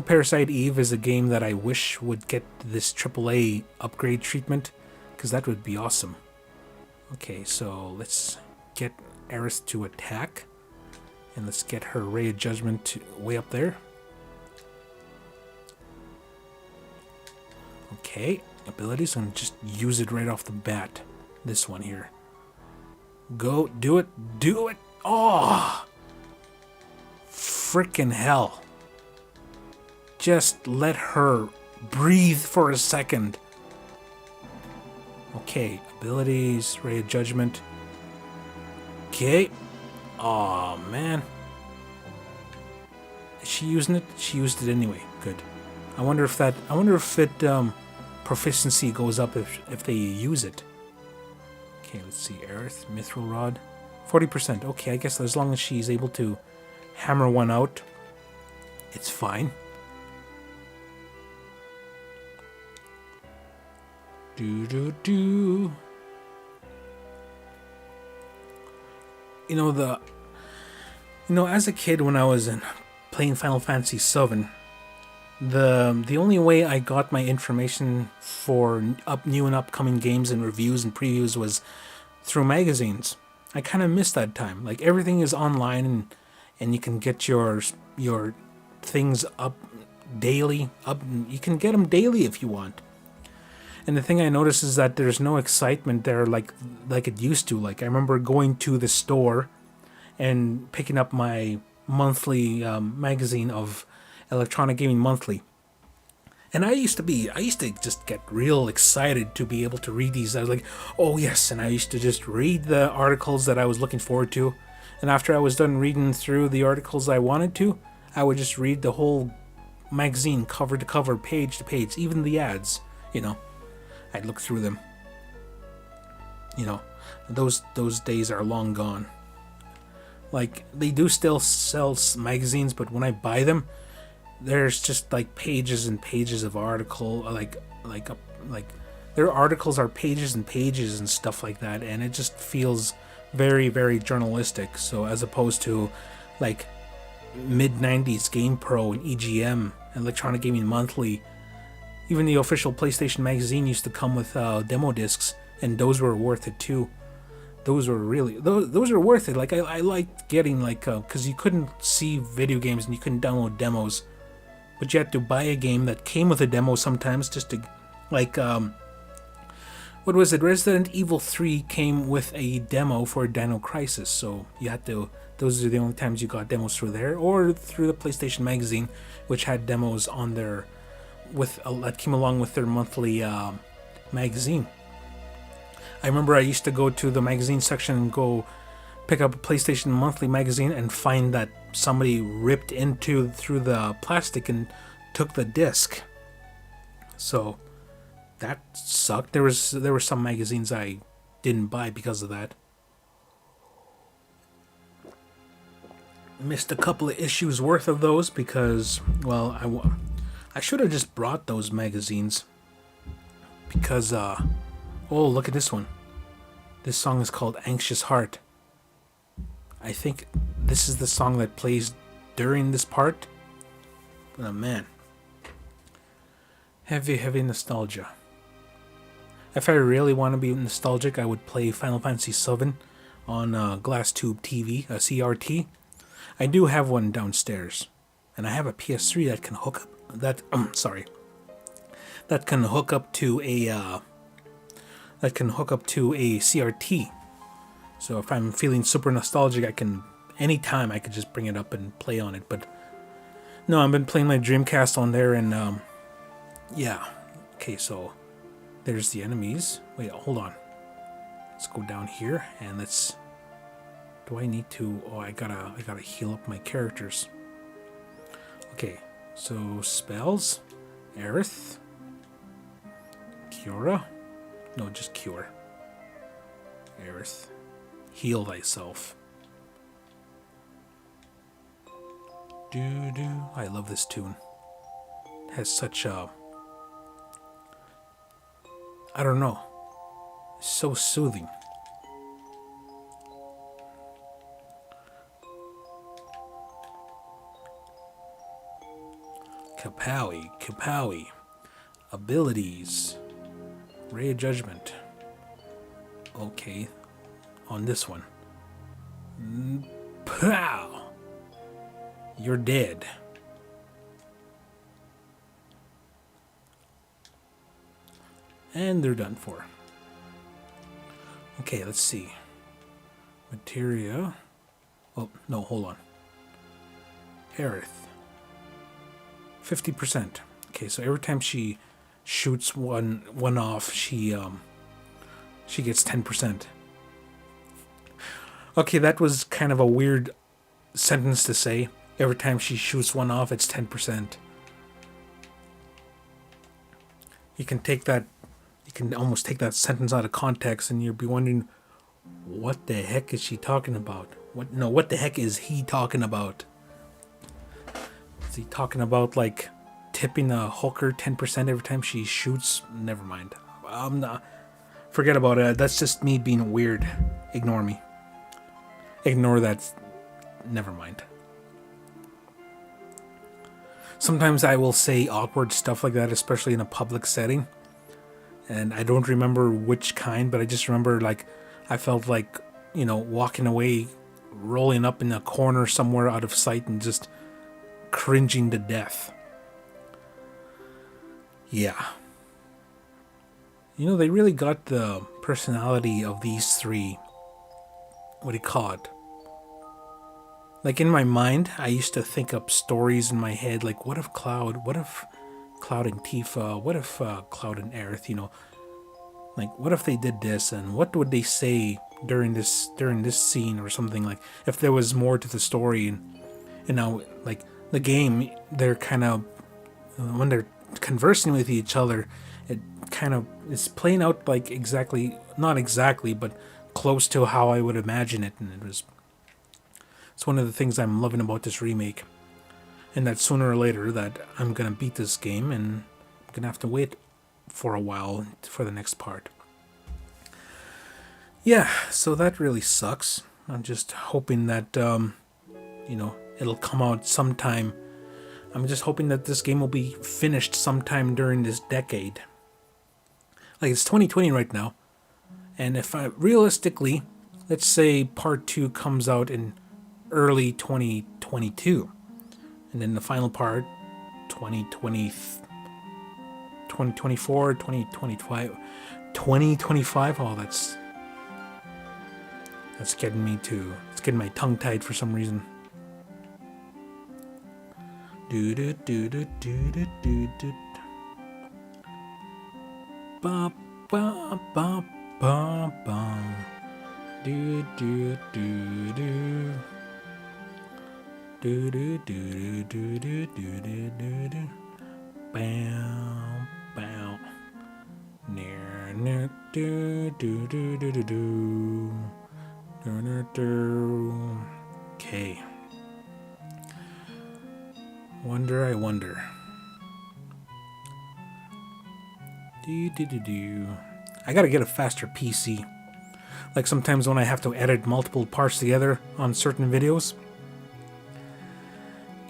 [SPEAKER 1] Parasite Eve is a game that I wish would get this AAA upgrade treatment, because that would be awesome. Okay, so let's get Aerith to attack, and let's get her Ray of Judgment way up there. Okay, abilities, and just use it right off the bat. This one here. Go, do it, do it! Oh! Frickin' hell. Just let her breathe for a second. Okay, abilities, Ray of Judgment. Okay. Aw, man. Is she using it? She used it anyway. Good. I wonder if proficiency goes up if they use it. Okay, let's see. Aerith, Mithril Rod. 40%. Okay, I guess as long as she's able to hammer one out, it's fine. Do. As a kid when I was playing Final Fantasy VII, the only way I got my information for new and upcoming games and reviews and previews was through magazines. I kind of missed that time. Like, everything is online and you can get your things up daily. You can get them daily if you want. And the thing I noticed is that there's no excitement there like it used to. Like, I remember going to the store and picking up my monthly magazine of Electronic Gaming Monthly. And I used to just get real excited to be able to read these. I was like, oh yes, and I used to just read the articles that I was looking forward to. And after I was done reading through the articles I wanted to, I would just read the whole magazine cover to cover, page to page, even the ads, I'd look through them. Those days are long gone. Like, they do still sell magazines, but when I buy them, there's just like pages and pages of article, their articles are pages and pages and stuff like that, and it just feels very, very journalistic. So as opposed to like mid-90s Game Pro and EGM, Electronic Gaming Monthly, even the official PlayStation magazine used to come with demo discs, and those were worth it too. Those were worth it. Like, I liked getting, because you couldn't see video games and you couldn't download demos, but you had to buy a game that came with a demo sometimes, just to, what was it? Resident Evil 3 came with a demo for Dino Crisis, so you had to. Those are the only times you got demos through there, or through the PlayStation magazine, which had demos on their that came along with their monthly magazine. I remember I used to go to the magazine section and go pick up a PlayStation Monthly magazine and find that somebody ripped through the plastic and took the disc. So that sucked. There were some magazines I didn't buy because of that. Missed a couple of issues worth of those because, well, I should have just brought those magazines because, oh, look at this one. This song is called Anxious Heart. I think this is the song that plays during this part. Oh, man. Heavy nostalgia. If I really want to be nostalgic, I would play Final Fantasy VII on Glass Tube TV, a CRT. I do have one downstairs. and I have a PS3 that can hook up. That can hook up to a CRT. So if I'm feeling super nostalgic, anytime I could just bring it up and play on it. But no, I've been playing my Dreamcast on there, and yeah. Okay, so there's the enemies. Wait, hold on. Let's go down here and let's. Do I need to? Oh, I gotta heal up my characters. Okay, so spells, Aerith, Cura. No, just cure. Aerith, heal thyself. Do. I love this tune. It has such a. I don't know. It's so soothing. Kapowie. Abilities. Ray of Judgment. Okay. On this one. Pow! You're dead. And they're done for. Okay, let's see. Materia. Oh, no, hold on. Aerith. 50%. Okay, so every time she shoots one off, she gets 10%. Okay, that was kind of a weird sentence to say. Every time she shoots one off, it's 10%. You can almost take that sentence out of context, and you'll be wondering, what the heck is she talking about? What the heck is he talking about? Is he talking about like tipping a hooker 10% every time she shoots? Never mind. Forget about it. That's just me being weird. Ignore me. Ignore that. Never mind. Sometimes I will say awkward stuff like that, especially in a public setting. And I don't remember which kind, but I just remember like I felt like, walking away, rolling up in a corner somewhere out of sight and just cringing to death. Yeah. They really got the personality of these three. What do you call it? Like in my mind, I used to think up stories in my head, like what if Cloud and Tifa, what if Cloud and Aerith, like what if they did this, and what would they say during this scene or something, like if there was more to the story. And now like the game, they're kind of, when they're conversing with each other, it kind of is playing out like not exactly, but close to how I would imagine it, and it's one of the things I'm loving about this remake. And that sooner or later that I'm going to beat this game, and I'm going to have to wait for a while for the next part. Yeah, so that really sucks. I'm just hoping that, it'll come out sometime. I'm just hoping that this game will be finished sometime during this decade. Like, it's 2020 right now. And if realistically, let's say part 2 comes out in early 2022. And then the final part, 2024, 2025. Oh, that's it's getting my tongue tied for some reason. Do do do do do do do do. Ba ba ba ba ba. Do do do do. Do do do do do do do do do. Bow bow. Near near do do do do do do. Do do do. Okay. I wonder. Do. I gotta get a faster PC. Like sometimes when I have to edit multiple parts together on certain videos.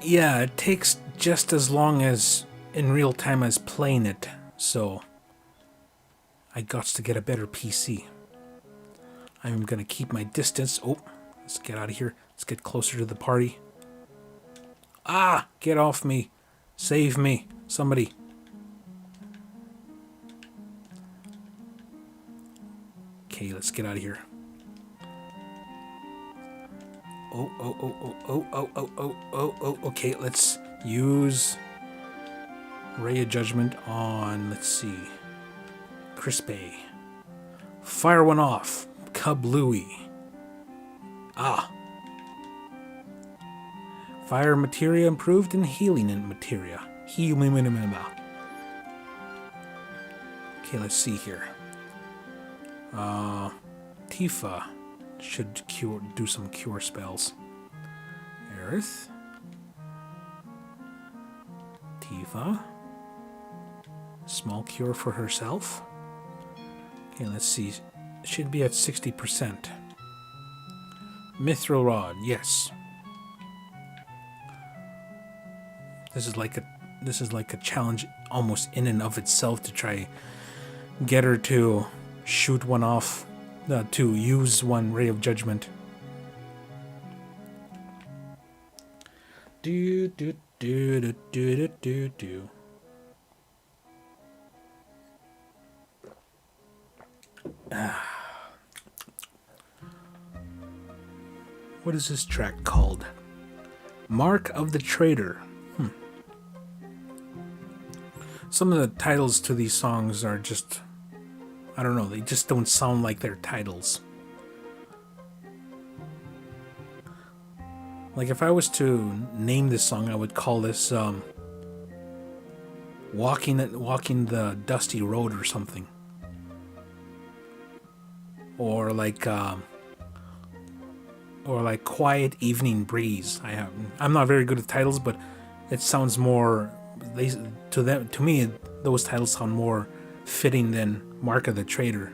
[SPEAKER 1] Yeah, it takes just as long as in real time as playing it. So I got to get a better PC. I'm gonna keep my distance. Oh, let's get out of here. Let's get closer to the party. Ah! Get off me. Save me. Somebody. Okay, let's get out of here. Oh. Okay, let's use Ray of Judgment on, let's see, Crispy. Fire one off. Kablooey. Ah. Fire materia improved and healing in materia. Okay, let's see here. Tifa should do some cure spells. Earth. Tifa. Small cure for herself. Okay, let's see. Should be at 60%. Mithril Rod, yes. This is like a challenge almost in and of itself to try get her to shoot one off, to use one Ray of Judgment. Do. What is this track called? Mark of the Traitor. Some of the titles to these songs are just, I don't know, they just don't sound like their titles. Like if I was to name this song, I would call this Walking the Dusty Road or something. Or like Quiet Evening Breeze. I'm not very good at titles, but it sounds more, to me those titles sound more fitting than Mark of the Traitor.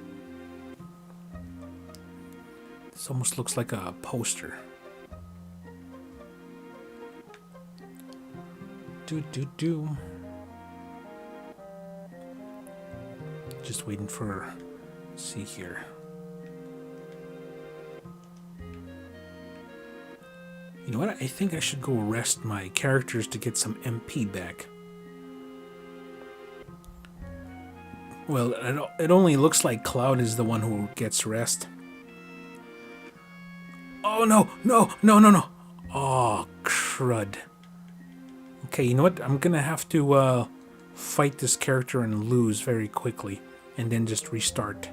[SPEAKER 1] This almost looks like a poster. Do. Just waiting for, see here. You know what? I think I should go rest my characters to get some MP back. Well, it only looks like Cloud is the one who gets rest. Oh, no. Oh, crud. Okay, you know what? I'm gonna have to fight this character and lose very quickly, and then just restart.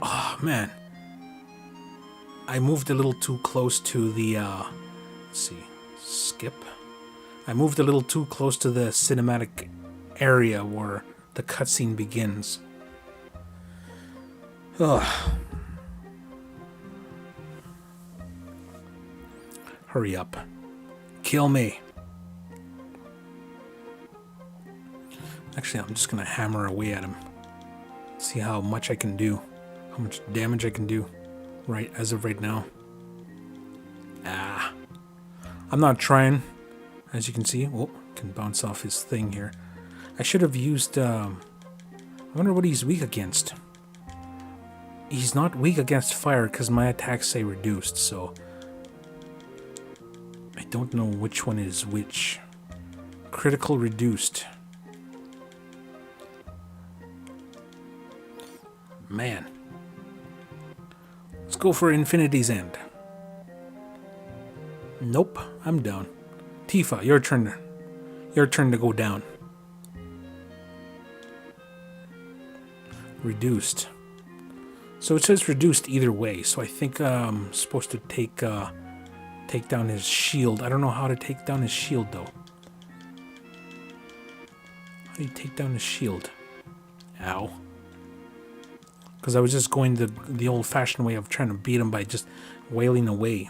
[SPEAKER 1] Oh, man. I moved a little too close to the, let's see, skip. I moved a little too close to the cinematic area where the cutscene begins. Ugh. Hurry up. Kill me. Actually, I'm just gonna hammer away at him. See how much I can do. How much damage I can do. Right, as of right now. I'm not trying. As you can see, can bounce off his thing here. I should have used, I wonder what he's weak against. He's not weak against fire because my attacks say reduced, so I don't know which one is which. Critical reduced. Man. Let's go for Infinity's End. Nope, I'm down. Tifa, your turn. Your turn to go down. Reduced. So it says reduced either way, so I think I'm supposed to take down his shield. I don't know how to take down his shield, though. How do you take down his shield? Ow. Because I was just going the old-fashioned way of trying to beat him by just wailing away.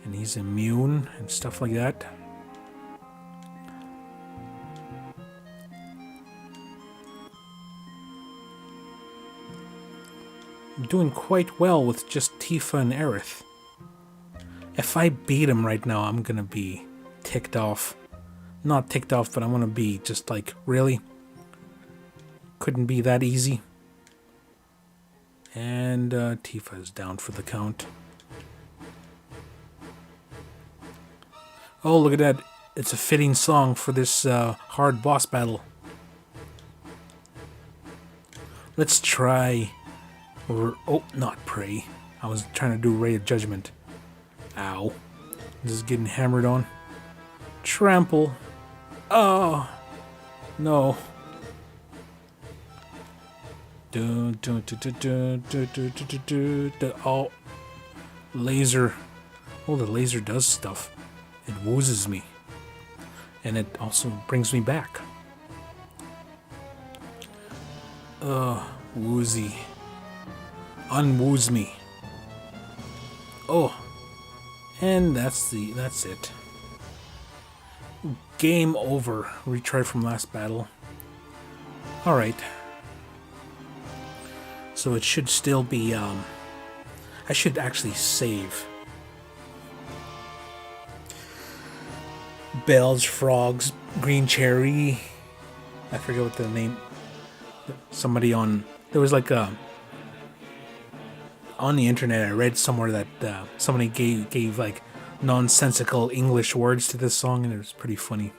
[SPEAKER 1] And he's immune and stuff like that. I'm doing quite well with just Tifa and Aerith. If I beat him right now, I'm gonna be ticked off. Not ticked off, but I'm gonna be just like, really? Couldn't be that easy? And Tifa is down for the count. Oh, look at that. It's a fitting song for this hard boss battle. Let's try... Oh, not pray. I was trying to do Ray of Judgment. Ow. This is getting hammered on. Trample. Oh. No. Oh. Laser. Oh, the laser does stuff. It woozes me. And it also brings me back. Woozy. Unwooze me. Oh. And that's it. Game over. Retry from last battle. Alright. So it should still be, I should actually save. Bells, frogs, green cherry. I forget what the name. Somebody on... There was like a... On the internet, I read somewhere that somebody gave like nonsensical English words to this song, and it was pretty funny.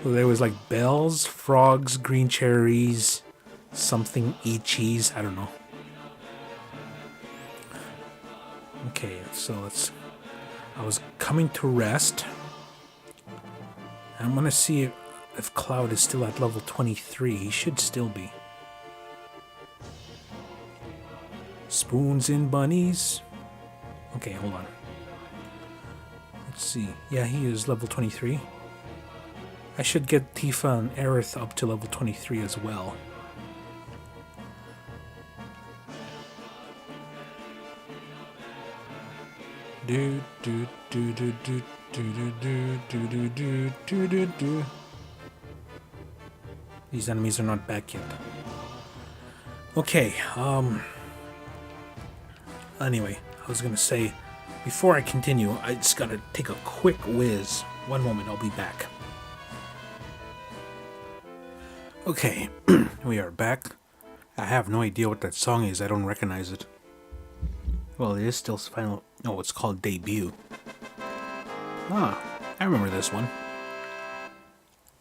[SPEAKER 1] So there was like bells, frogs, green cherries, something cheese. I don't know. Okay, so let's... I was coming to rest. I'm gonna see if Cloud is still at level 23. He should still be. Spoons and bunnies. Okay, hold on. Let's see. Yeah, he is level 23. I should get Tifa and Aerith up to level 23 as well. Do do do do do do do do do do do do do. These enemies are not back yet. Okay, anyway, I was gonna say, before I continue, I just gotta take a quick whiz. One moment, I'll be back. Okay, we are back. I have no idea what that song is. I don't recognize it. Well, it is still final. Oh, it's called Debut. Ah, I remember this one.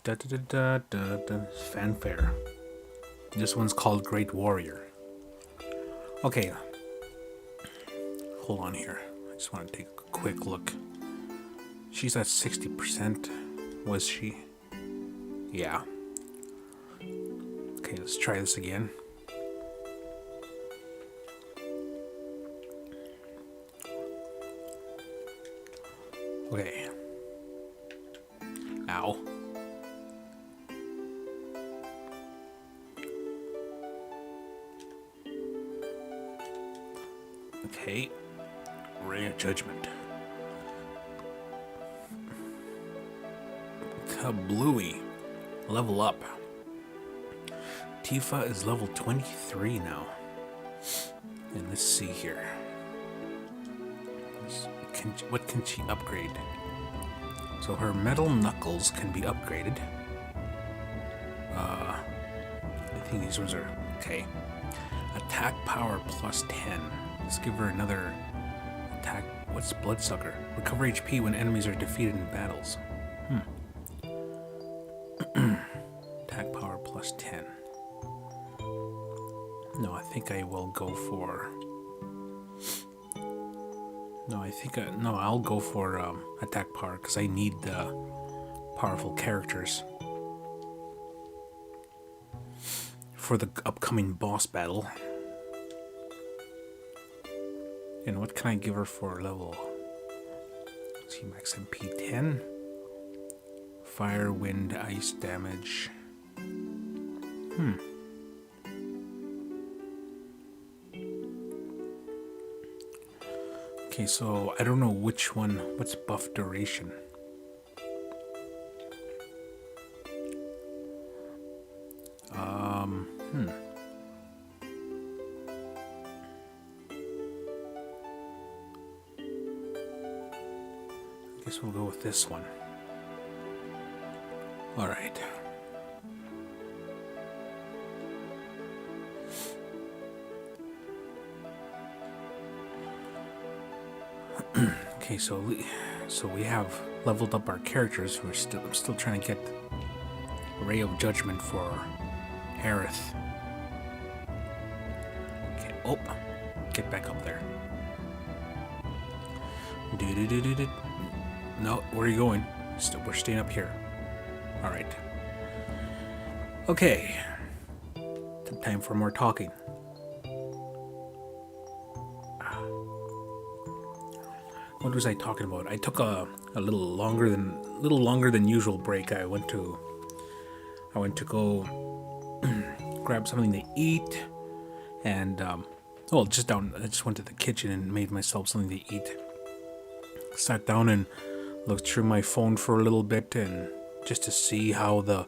[SPEAKER 1] Da da da da da. Fanfare. This one's called Great Warrior. Okay. Hold on here. I just want to take a quick look. She's at 60%. Was she? Yeah. Okay, let's try this again. Okay. Ow. Okay. Ray of Judgment. Kablooey. Level up. Tifa is level 23 now. And let's see here. What can she upgrade? So her metal knuckles can be upgraded. I think these ones are okay. Attack power plus 10. Let's give her another attack. What's Bloodsucker? Recover HP when enemies are defeated in battles. Attack power plus 10. No, I think I will go for... No, I'll go for attack power because I need powerful characters for the upcoming boss battle. And what can I give her for level? Let's see, max MP 10. Fire, wind, ice damage. Okay, so I don't know which one. What's buff duration? I guess we'll go with this one. All right. Okay, so we have leveled up our characters. I'm still trying to get Ray of Judgment for Aerith. Okay, oh, get back up there. No, where are you going? We're staying up here. All right. Okay. Time for more talking. What was I talking about? I took a little longer than usual break. I went to go grab something to eat, and I just went to the kitchen and made myself something to eat. Sat down and looked through my phone for a little bit, and just to see how the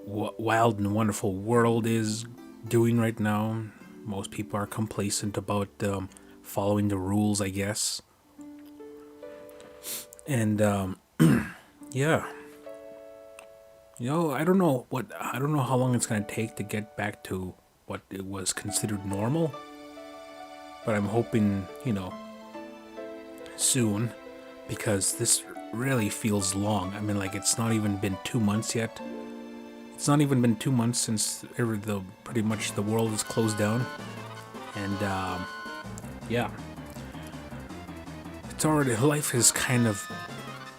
[SPEAKER 1] wild and wonderful world is doing right now. Most people are complacent about following the rules, I guess. And yeah, I don't know how long it's gonna take to get back to what it was considered normal, but I'm hoping soon, because this really feels long. I mean, like, it's not even been 2 months yet. It's not even been 2 months since pretty much the world is closed down, and yeah. It's already, life is kind of,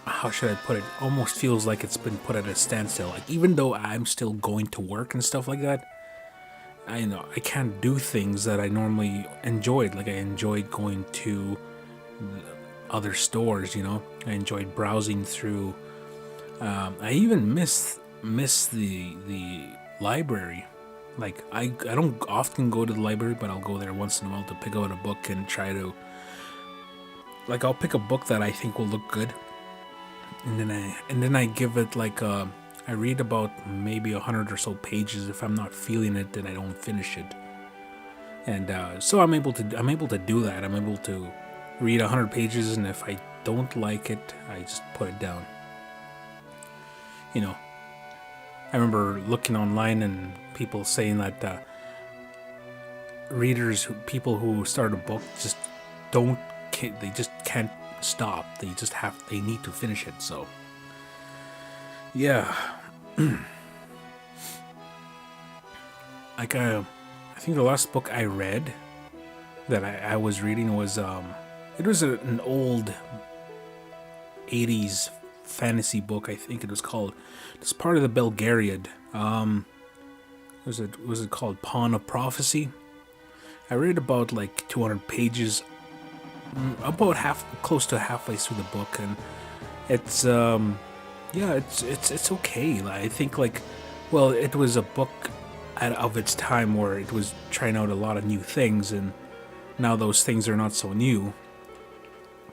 [SPEAKER 1] how should I put it, almost feels like it's been put at a standstill. Like, even though I'm still going to work and stuff like that, I can't do things that I normally enjoyed. Like, I enjoyed going to other stores, I enjoyed browsing through. I even miss the library. Like, I don't often go to the library, but I'll go there once in a while to pick out a book and try to, like, I'll pick a book that I think will look good, and then I give it I read about maybe 100 or so pages. If I'm not feeling it, then I don't finish it. And so I'm able to do that. I'm able to read 100 pages, and if I don't like it, I just put it down. I remember looking online and people saying that people who start a book just can't stop. They need to finish it. So, yeah. Like, I think the last book I read that I was reading was it was an old 80s fantasy book. I think it was called. It's part of the Belgariad. Was it called Pawn of Prophecy? I read about like 200 pages, about close to halfway through the book, and it's it's okay. I think it was a book of its time where it was trying out a lot of new things, and now those things are not so new.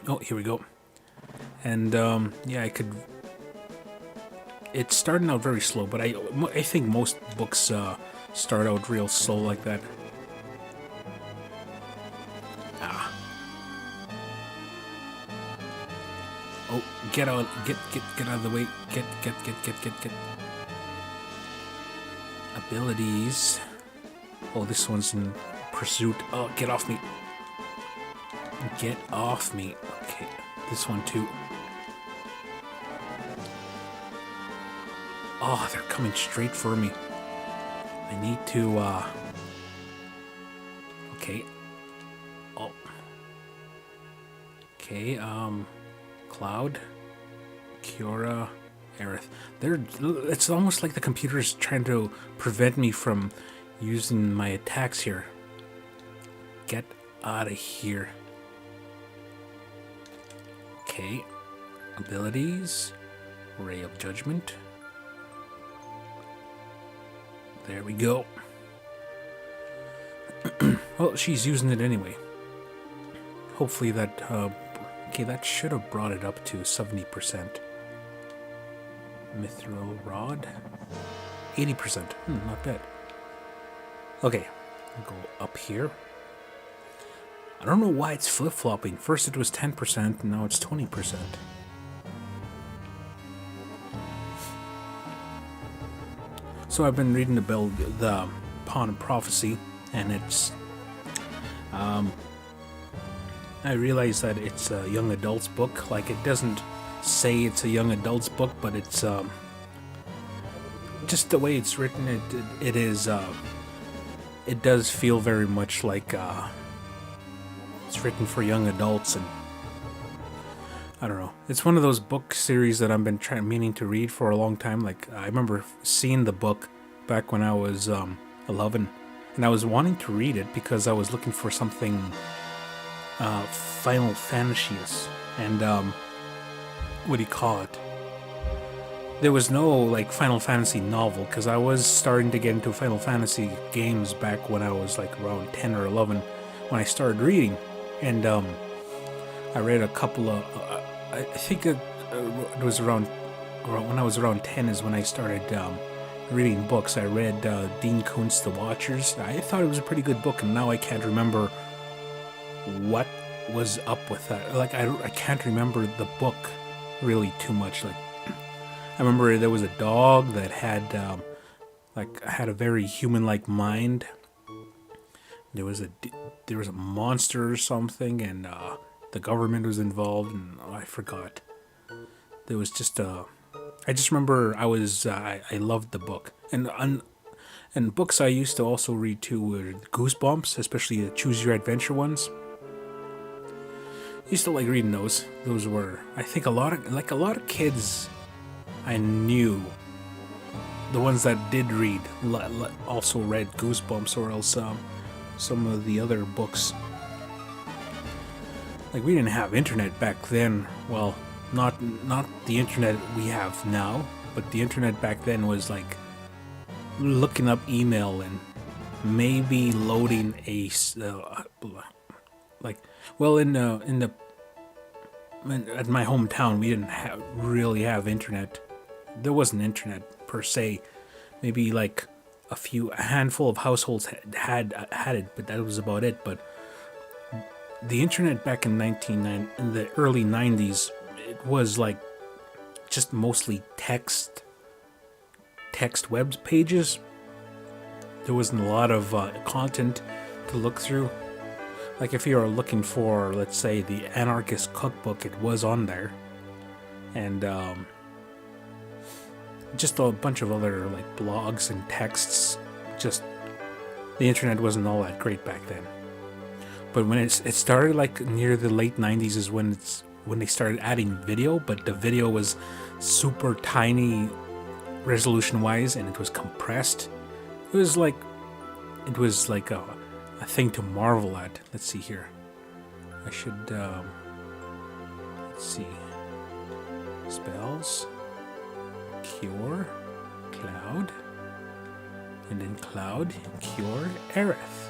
[SPEAKER 1] Oh, here we go. And it's starting out very slow, but I think most books start out real slow like that. Oh, get out of the way. Get. Abilities. Oh, this one's in pursuit. Oh, get off me. Get off me. Okay, this one too. Oh, they're coming straight for me. I need to, okay. Oh. Okay, Cloud, Kiora, Aerith. It's almost like the computer's trying to prevent me from using my attacks here. Get out of here. Okay. Abilities. Ray of Judgment. There we go. Well, she's using it anyway. Hopefully that, okay, that should have brought it up to 70%. Mithril Rod. 80%. Not bad. Okay, I'll go up here. I don't know why it's flip-flopping. First it was 10%, and now it's 20%. So I've been reading the Pawn of Prophecy, and it's I realize that it's a young adult's book. Like, it doesn't say it's a young adult's book, but it's just the way it's written. It is. It does feel very much like it's written for young adults, and I don't know. It's one of those book series that I've been meaning to read for a long time. Like, I remember seeing the book back when I was 11, and I was wanting to read it because I was looking for something Final Fantasy-ish. And what do you call it? There was no like Final Fantasy novel, because I was starting to get into Final Fantasy games back when I was like around 10 or 11 when I started reading, and I read a couple of. I think it was around when I was around 10 is when I started reading books. I read Dean Koontz' The Watchers. I thought it was a pretty good book, and now I can't remember what was up with that. Like, I can't remember the book really too much. Like, I remember there was a dog that had had a very human-like mind. There was a monster or something, and the government was involved, and I forgot. There was just I just remember I loved the book, and books I used to also read too were Goosebumps, especially the Choose Your Adventure ones. I used to like reading those. Those were, I think, a lot of kids I knew, the ones that did read, also read Goosebumps, or else some of the other books. Like, we didn't have internet back then. Well, not the internet we have now, but the internet back then was like looking up email and maybe loading a at my hometown we didn't really have internet. There wasn't internet per se. Maybe like a handful of households had it, but that was about it. But the internet back in the early 90s, it was like just mostly text web pages. There wasn't a lot of content to look through. Like, if you were looking for, let's say, the Anarchist Cookbook, it was on there. And just a bunch of other like blogs and texts. Just, the internet wasn't all that great back then. But when it started, like near the late 90s, is when they started adding video, but the video was super tiny resolution wise, and it was compressed. It was like a thing to marvel at. Let's see here. I should let's see. Spells, Cure, Cloud, and then Cloud, Cure, Aerith.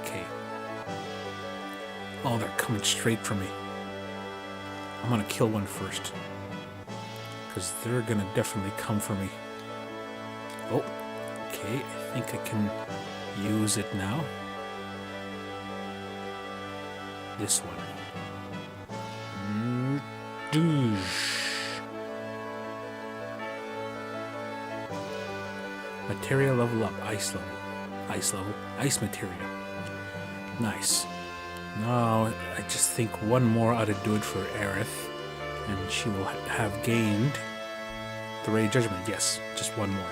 [SPEAKER 1] Okay. Oh, they're coming straight for me. I'm gonna kill one first, because they're gonna definitely come for me. Oh, okay, I think I can use it now. This one. Materia level up, ice level, ice materia. Nice. Now, I just think one more ought to do it for Aerith, and she will have gained the Ray of Judgment. Yes, just one more.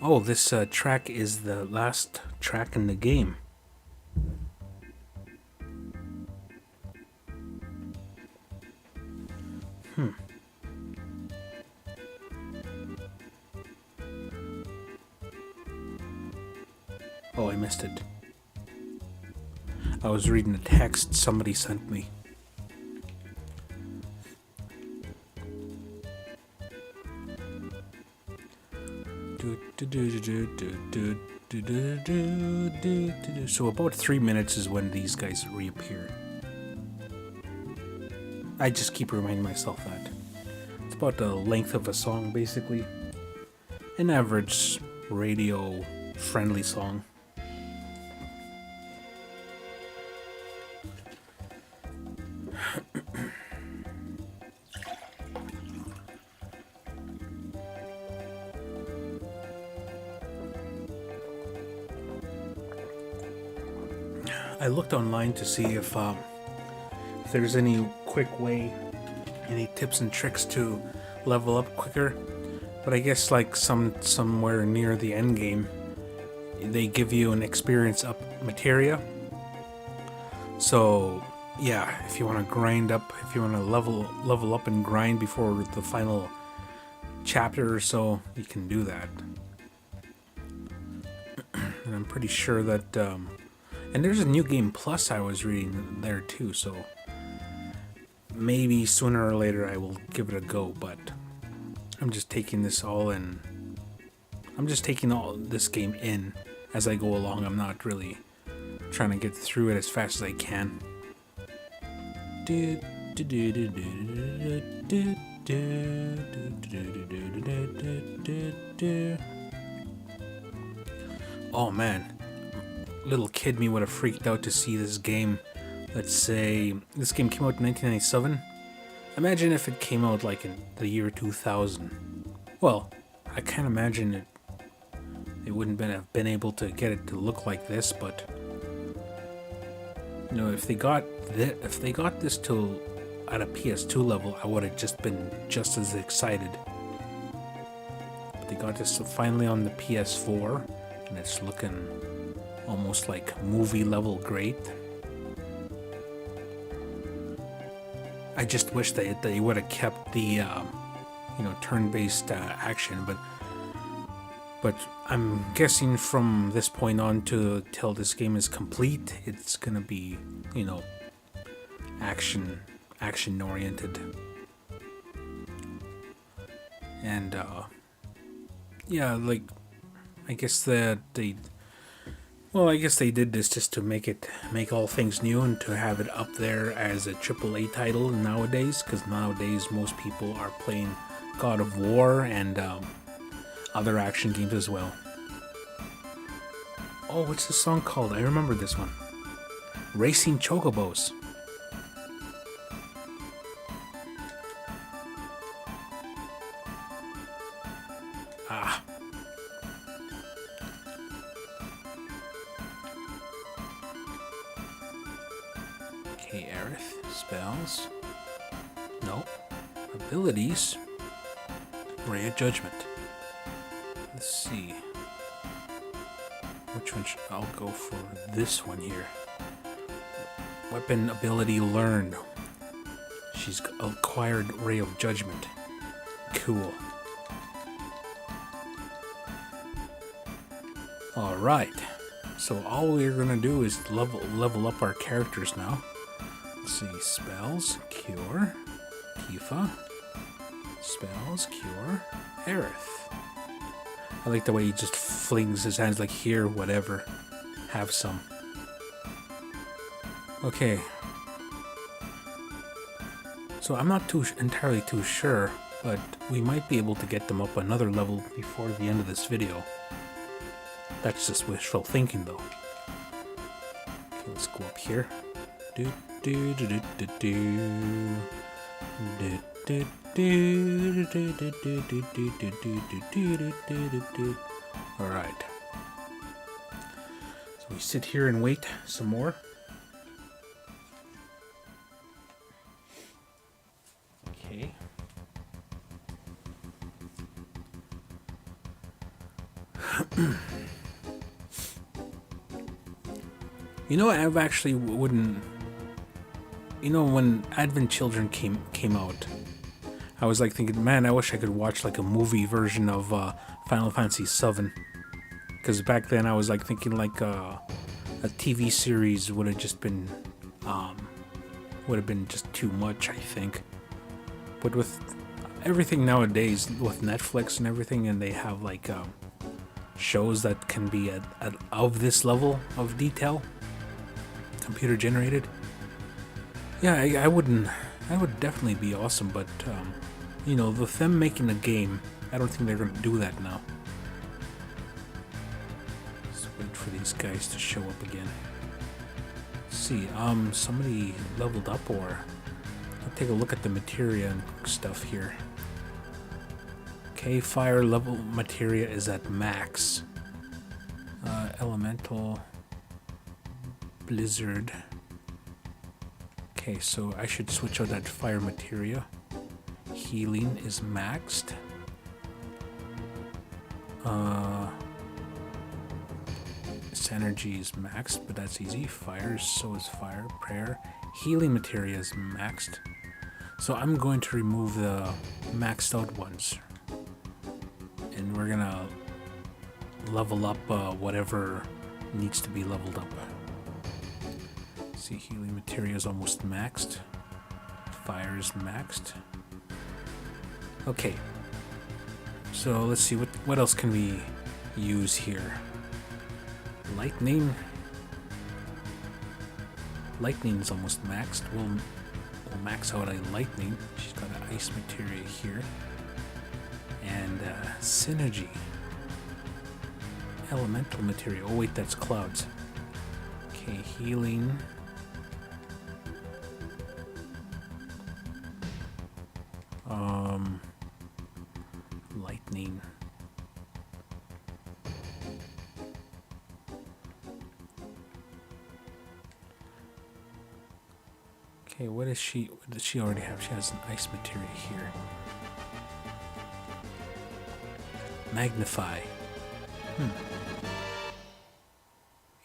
[SPEAKER 1] Oh, this track is the last track in the game. Oh, I missed it. I was reading a text somebody sent me. So about 3 minutes is when these guys reappear. I just keep reminding myself that. It's about the length of a song, basically. An average radio-friendly song. I looked online to see if there's any quick way, any tips and tricks to level up quicker. But I guess like somewhere near the end game, they give you an experience up materia. So yeah, if you want to grind up, if you want to level up and grind before the final chapter or so, you can do that. And I'm pretty sure that and there's a new game plus I was reading there too, so maybe sooner or later I will give it a go, but I'm just taking this all in. I'm just taking all this game in as I go along. I'm not really trying to get through it as fast as I can. Oh man, little kid me would have freaked out to see this game. Let's say this game came out in 1997. Imagine if it came out like in the year 2000. Well, I can't imagine it wouldn't have been able to get it to look like this, but you know, if they got this to at a PS2 level, I would have just been just as excited. But they got this finally on the PS4, and it's looking almost like movie level great. I just wish they would have kept the turn-based action, but I'm guessing from this point on till this game is complete, it's gonna be, you know, action oriented. And yeah, like I guess they did this just to make all things new and to have it up there as a AAA title nowadays, because nowadays most people are playing God of War and other action games as well. Oh, what's the song called? I remember this one. Racing Chocobos. Ah. Okay, Aerith. Spells. Nope. Abilities. Ray of Judgment. Let's see. Which one should I'll go for this one here. Weapon ability learned. She's acquired Ray of Judgment. Cool. Alright. So all we're gonna do is level up our characters now. Let's see. Spells, Cure, Tifa. Spells, Cure, Aerith. I like the way he just flings his hands like, here, whatever. Have some. Okay. So I'm not entirely too sure, but we might be able to get them up another level before the end of this video. That's just wishful thinking though. Okay, let's go up here. Do do do do do do. Do do. Alright. So we sit here and wait some more. Okay. You know, I've actually wouldn't. You know, when Advent Children came out, I was like thinking, man, I wish I could watch like a movie version of Final Fantasy VII. Because back then I was like thinking like a TV series would have just been just too much, I think. But with everything nowadays, with Netflix and everything, and they have like shows that can be of this level of detail, computer generated. Yeah, I would definitely be awesome, but you know, with them making a game, I don't think they're gonna do that now. Let's wait for these guys to show up again. Let's see, somebody leveled up, or I'll take a look at the materia and stuff here. Okay, fire level materia is at max. Elemental. Blizzard. Okay, so I should switch out that fire materia. Healing is maxed. Energy is maxed, but that's easy. Fire, so is fire. Prayer. Healing materia is maxed. So I'm going to remove the maxed out ones. And we're gonna level up whatever needs to be leveled up. See, healing materia is almost maxed. Fire is maxed. Okay. So let's see, what else can we use here? Lightning. Lightning is almost maxed. We'll max out a lightning. She's got an ice materia here. And synergy. Elemental materia. Oh wait, that's clouds. Okay, healing. Lightning. Okay, what does she already have? She has an ice materia here. Magnify.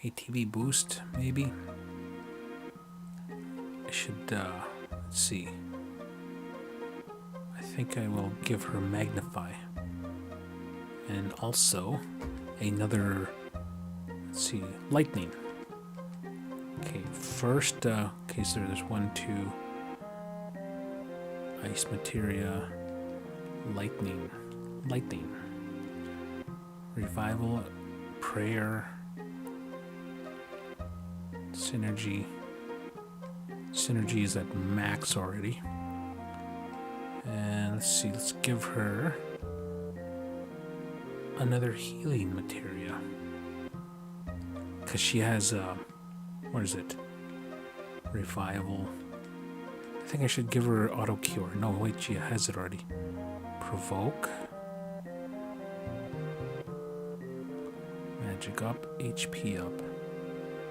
[SPEAKER 1] ATV boost, maybe? I should, let's see. I think I will give her Magnify. And also, another, let's see, Lightning. Okay, first, okay, so there's 1, 2, ice materia, lightning, revival, prayer, synergy is at max already, and let's see, let's give her another healing materia, because she has, where is it? Revival. I think I should give her auto cure. No, wait, she has it already. Provoke. Magic up, HP up.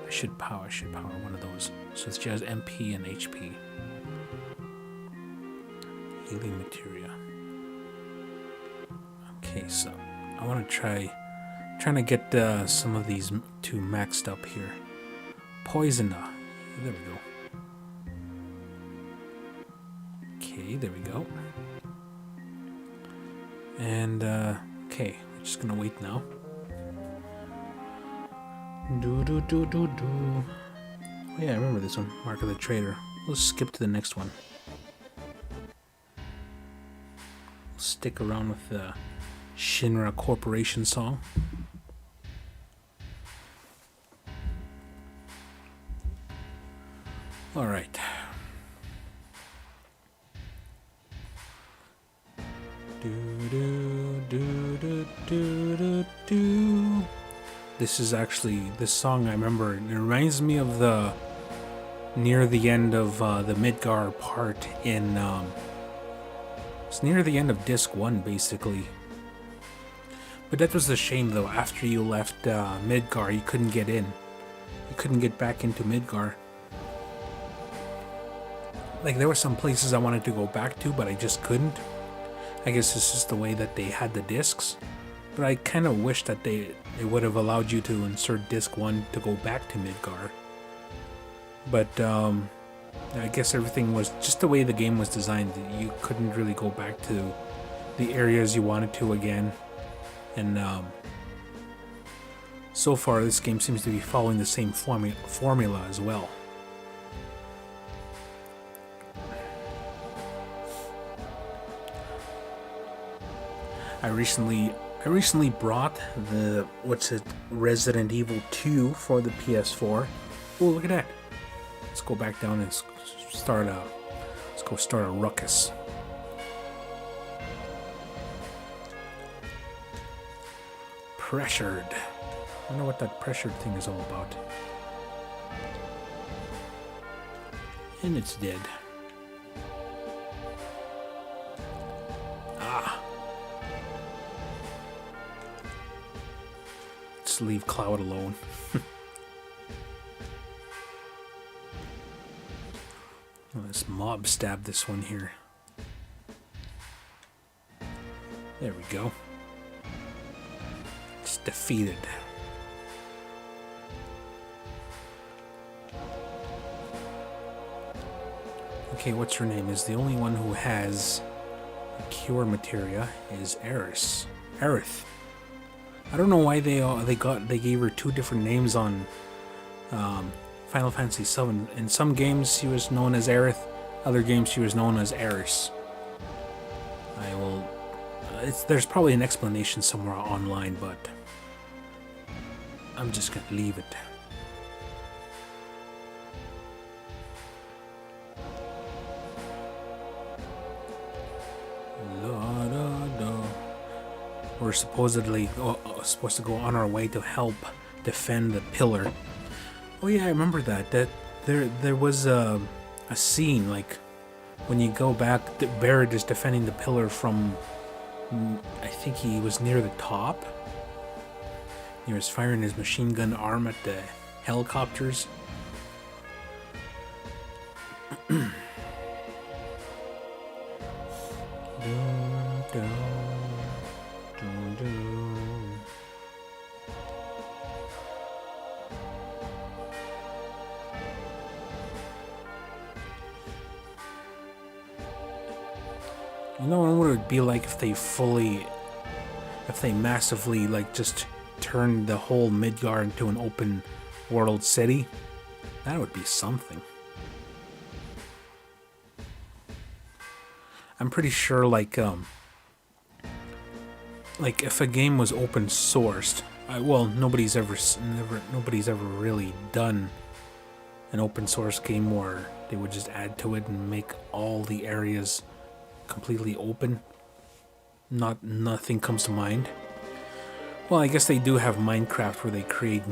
[SPEAKER 1] I should power one of those. So she has MP and HP. Healing materia. Okay, so I want to trying to get some of these two maxed up here. Poisoner. There we go. Okay, there we go. And, okay, we're just gonna wait now. Oh yeah, I remember this one. Mark of the Traitor. Let's skip to the next one. We'll stick around with the Shinra Corporation song. All right. This is actually this song. I remember. It reminds me of the near the end of the Midgar part in. It's near the end of Disc 1, basically. But that was the shame, though. After you left Midgar, you couldn't get in. You couldn't get back into Midgar. Like, there were some places I wanted to go back to, but I just couldn't. I guess it's just the way that they had the discs. But I kind of wish that they would have allowed you to insert disc 1 to go back to Midgar. But I guess everything was just the way the game was designed. You couldn't really go back to the areas you wanted to again. And so far, this game seems to be following the same formula as well. I recently brought the Resident Evil 2 for the PS4. Oh, look at that! Let's go back down and start a ruckus. Pressured. I wonder what that pressured thing is all about. And it's dead. Leave Cloud alone. Let's mob stab this one here. There we go. It's defeated. Okay, what's her name? Is the only one who has a cure materia is Aerith. I don't know why they gave her two different names on Final Fantasy VII. In some games she was known as Aerith, other games she was known as Aerith. I will. There's probably an explanation somewhere online, but I'm just gonna leave it. We're supposedly supposed to go on our way to help defend the pillar. Oh yeah, I remember that. That there was a scene like when you go back. Barrett is defending the pillar from. I think he was near the top. He was firing his machine gun arm at the helicopters. You know what it would be like if they massively, like, just turned the whole Midgar into an open world city? That would be something. I'm pretty sure, like if a game was open sourced, nobody's ever really done an open source game where they would just add to it and make all the areas completely open. Nothing comes to mind. Well, I guess they do have Minecraft where they create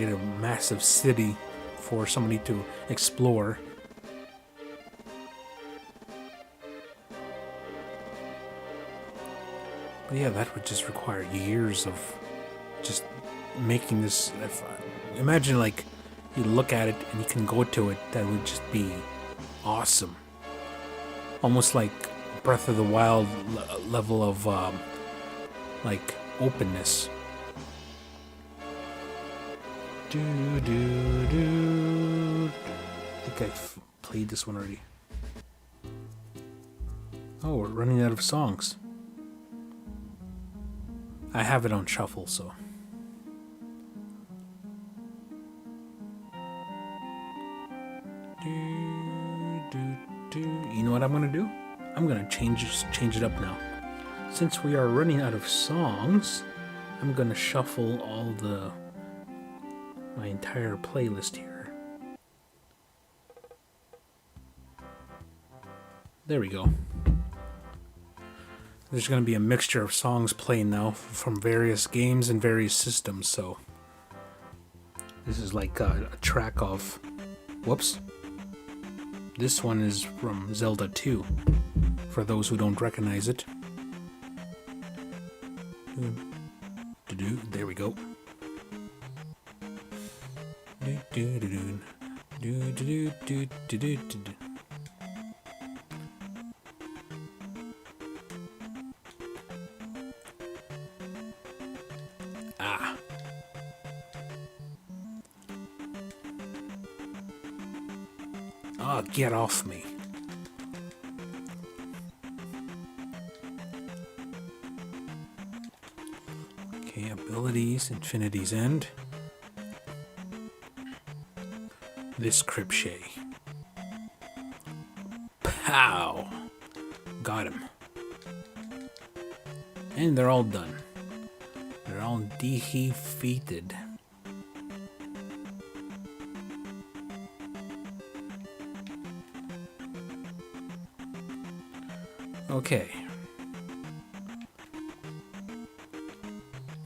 [SPEAKER 1] a massive city for somebody to explore. But yeah, that would just require years of just making this. Imagine, like, you look at it and you can go to it. That would just be awesome. Almost like Breath of the Wild level of like openness. I think I've played this one already. Oh, we're running out of songs. I have it on shuffle, so. You know what I'm gonna do? I'm gonna change it up now. Since we are running out of songs, I'm gonna shuffle my entire playlist here. There we go. There's going to be a mixture of songs playing now from various games and various systems, so this is like a track of... Whoops. This one is from Zelda 2, for those who don't recognize it. There we go. Oh, get off me. Okay, abilities, Infinity's End. This Cripshay. Pow! Got him. And they're all done. They're all defeated. Okay.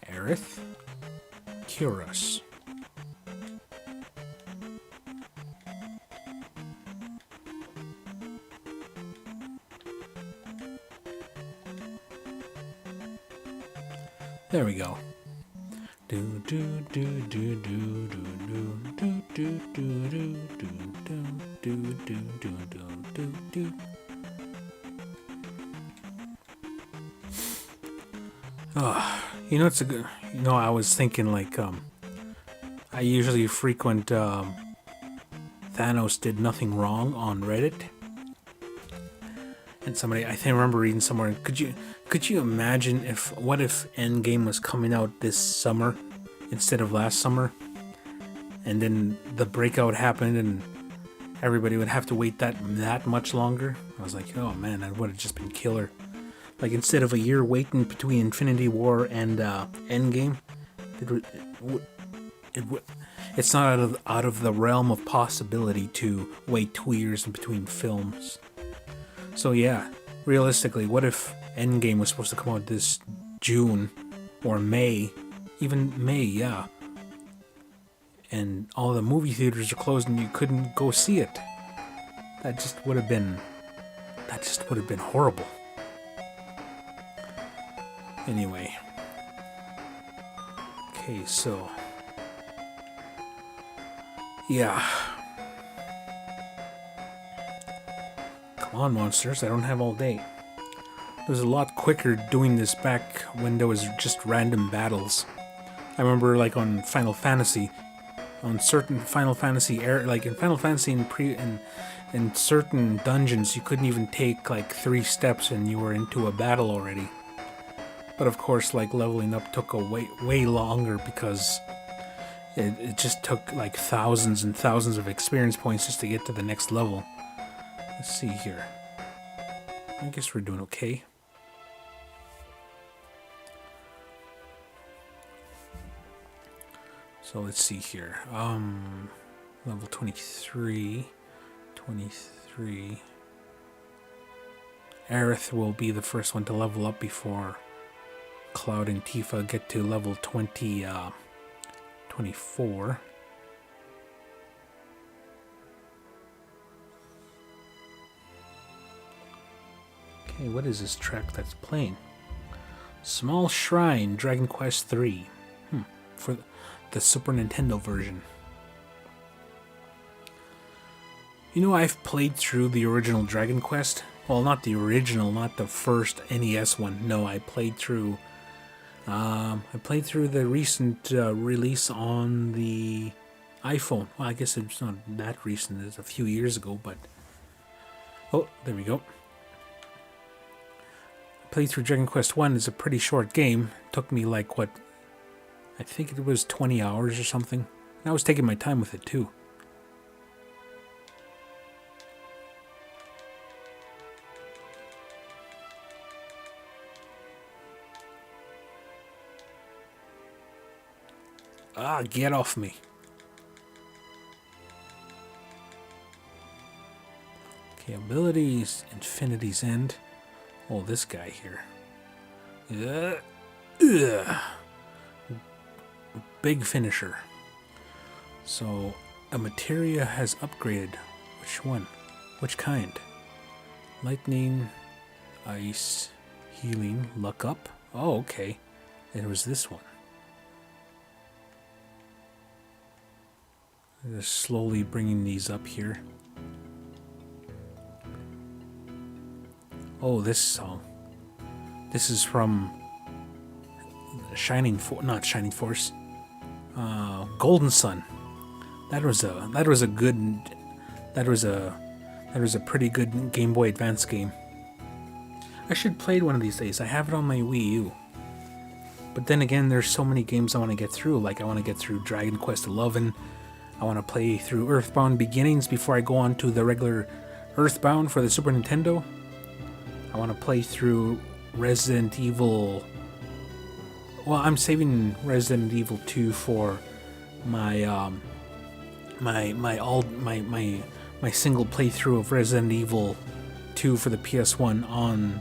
[SPEAKER 1] Aerith, cure us. There we go. Do do do do do do do do do do do do do do do do. Oh, you know it's a good. You know, I was thinking like I usually frequent Thanos did nothing wrong on Reddit, and somebody I think I remember reading somewhere. Could you imagine what if Endgame was coming out this summer instead of last summer, and then the breakout happened and everybody would have to wait that much longer? I was like, oh man, that would have just been killer. Like instead of a year waiting between Infinity War and Endgame, it's not out of the realm of possibility to wait 2 years in between films. So yeah, realistically, what if Endgame was supposed to come out this June or May, even May, yeah, and all the movie theaters are closed and you couldn't go see it? That just would have been horrible. Anyway. Okay, so yeah. Come on, monsters, I don't have all day. It was a lot quicker doing this back when there was just random battles. I remember like on Final Fantasy, on certain Final Fantasy like in Final Fantasy in certain dungeons you couldn't even take like 3 steps and you were into a battle already. But of course, like leveling up took way longer because it just took like thousands and thousands of experience points just to get to the next level. Let's see here. I guess we're doing okay. So let's see here. Level 23. Aerith will be the first one to level up before Cloud and Tifa get to level 24. Okay, what is this track that's playing? Small Shrine, Dragon Quest III. For the Super Nintendo version. You know, I've played through the original Dragon Quest. Well, not the original, not the first NES one. No, I played through the recent release on the iPhone. Well, I guess it's not that recent. It's a few years ago, but oh, there we go. I played through Dragon Quest 1. It's a pretty short game. It took me like what? I think it was 20 hours or something. And I was taking my time with it too. Ah, get off me. Okay, abilities, Infinity's End. Oh, this guy here. Big finisher. So, a materia has upgraded. Which one? Which kind? Lightning, ice, healing, luck up. Oh, okay. It was this one. Just slowly bringing these up here. Oh, this song. This is from not Shining Force. Golden Sun. That was a pretty good Game Boy Advance game. I should play it one of these days. I have it on my Wii U. But then again, there's so many games I want to get through. Like I want to get through Dragon Quest XI. I want to play through Earthbound Beginnings before I go on to the regular Earthbound for the Super Nintendo. I want to play through Resident Evil. Well, I'm saving Resident Evil 2 for my my single playthrough of Resident Evil 2 for the PS1 on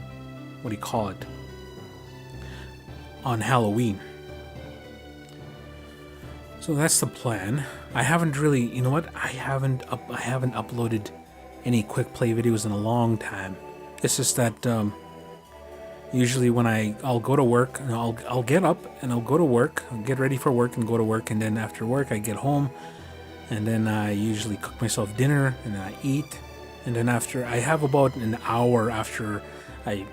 [SPEAKER 1] on Halloween. So that's the plan. I haven't really, you know what? I haven't uploaded any quick play videos in a long time. It's just that Usually when I'll go to work, and I'll get up and I'll go to work. I'll get ready for work and go to work, and then after work I get home, and then I usually cook myself dinner and then I eat, and then after I have about an hour after I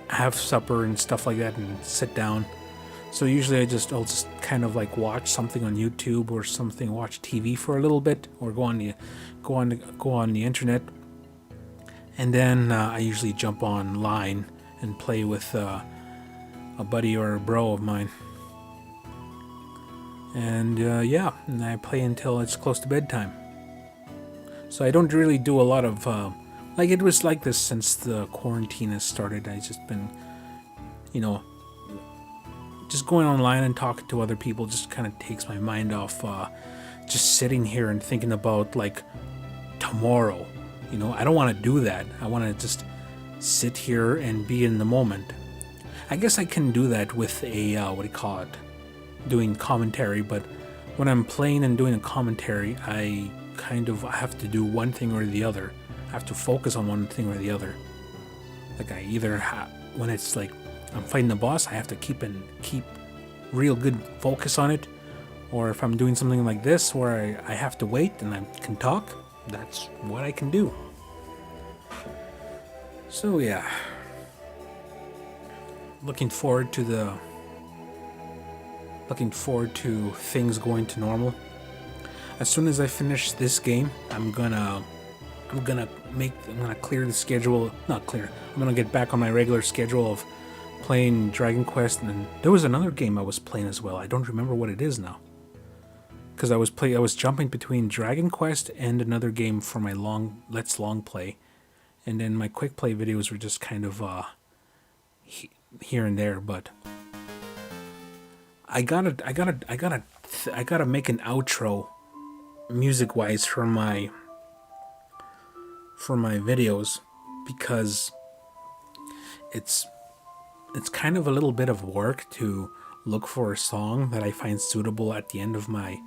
[SPEAKER 1] have supper and stuff like that and sit down. So usually I'll just kind of like watch something on YouTube or something, watch TV for a little bit, or go on the internet, and then I usually jump online and play with a buddy or a bro of mine. And and I play until it's close to bedtime. So I don't really do a lot of like, it was like this since the quarantine has started. I just been, just going online and talking to other people just kind of takes my mind off just sitting here and thinking about like tomorrow. I don't want to do that. I want to just sit here and be in the moment. I guess I can do that with a doing commentary, but when I'm playing and doing a commentary, I have to do one thing or the other. I have to focus on one thing or the other. Like I either when it's like I'm fighting the boss, I have to keep real good focus on it, or if I'm doing something like this where I have to wait and I can talk, that's what I can do. So yeah, looking forward to things going to normal. As soon as I finish this game, I'm gonna clear the schedule. Not clear. I'm gonna get back on my regular schedule of playing Dragon Quest, and then there was another game I was playing as well. I don't remember what it is now, because I was jumping between Dragon Quest and another game for my long play, and then my quick play videos were just kind of here and there. But I gotta make an outro music wise for my videos, because it's kind of a little bit of work to look for a song that I find suitable at the end of my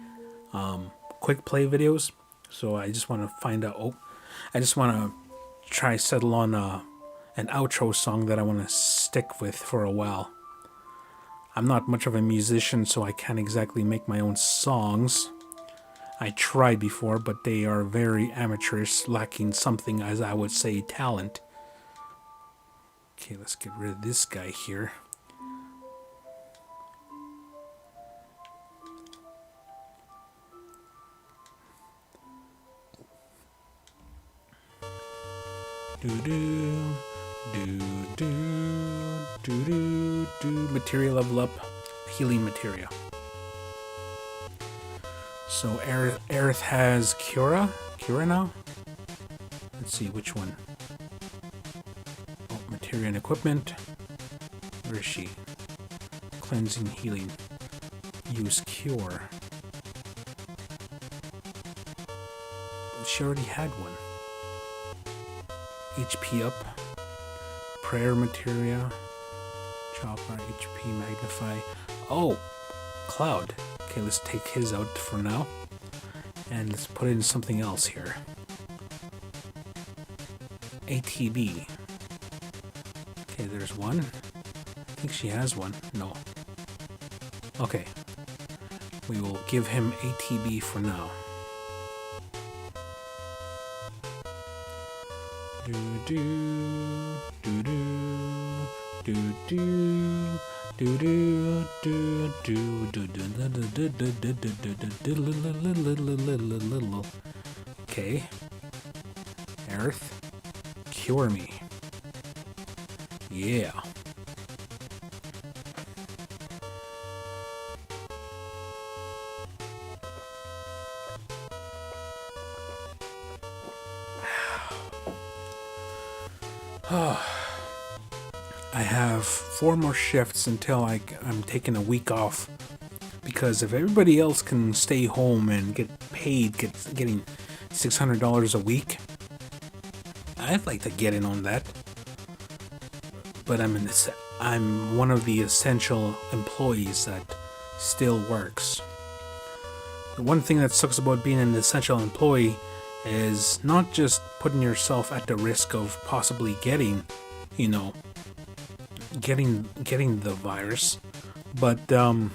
[SPEAKER 1] quick play videos. So I just want to try settle on an outro song that I want to stick with for a while. I'm not much of a musician, so I can't exactly make my own songs. I tried before, but they are very amateurish, lacking something, as I would say, talent. Okay, let's get rid of this guy here. Materia level up, healing materia. So Aerith has Cura now? Let's see which one. Oh, materia and equipment. Where is she? Cleansing, healing. Use cure. She already had one. HP up. Prayer materia. Chopper, HP, magnify. Oh! Cloud. Okay, let's take his out for now. And let's put in something else here. ATB. Okay, there's one. I think she has one. No. Okay. We will give him ATB for now. Okay. Aerith, cure me. Yeah. I have 4 more shifts until I'm taking a week off, because if everybody else can stay home and get paid, getting $600 a week, I'd like to get in on that. But I'm one of the essential employees that still works. The one thing that sucks about being an essential employee is not just putting yourself at the risk of possibly getting, getting the virus, but the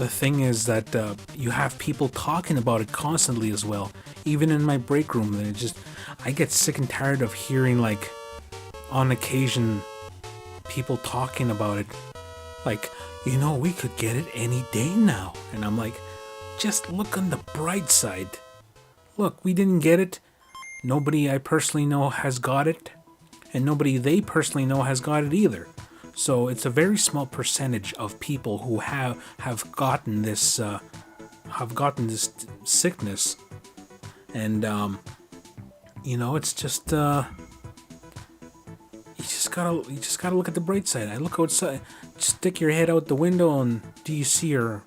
[SPEAKER 1] thing is that you have people talking about it constantly as well. Even in my break room, I get sick and tired of hearing, like, on occasion, people talking about it, like, we could get it any day now. And I'm like, just look on the bright side. Look, we didn't get it. Nobody I personally know has got it, and nobody they personally know has got it either. So it's a very small percentage of people who have gotten this sickness, and it's just you just gotta look at the bright side. I look outside, stick your head out the window, and do you see your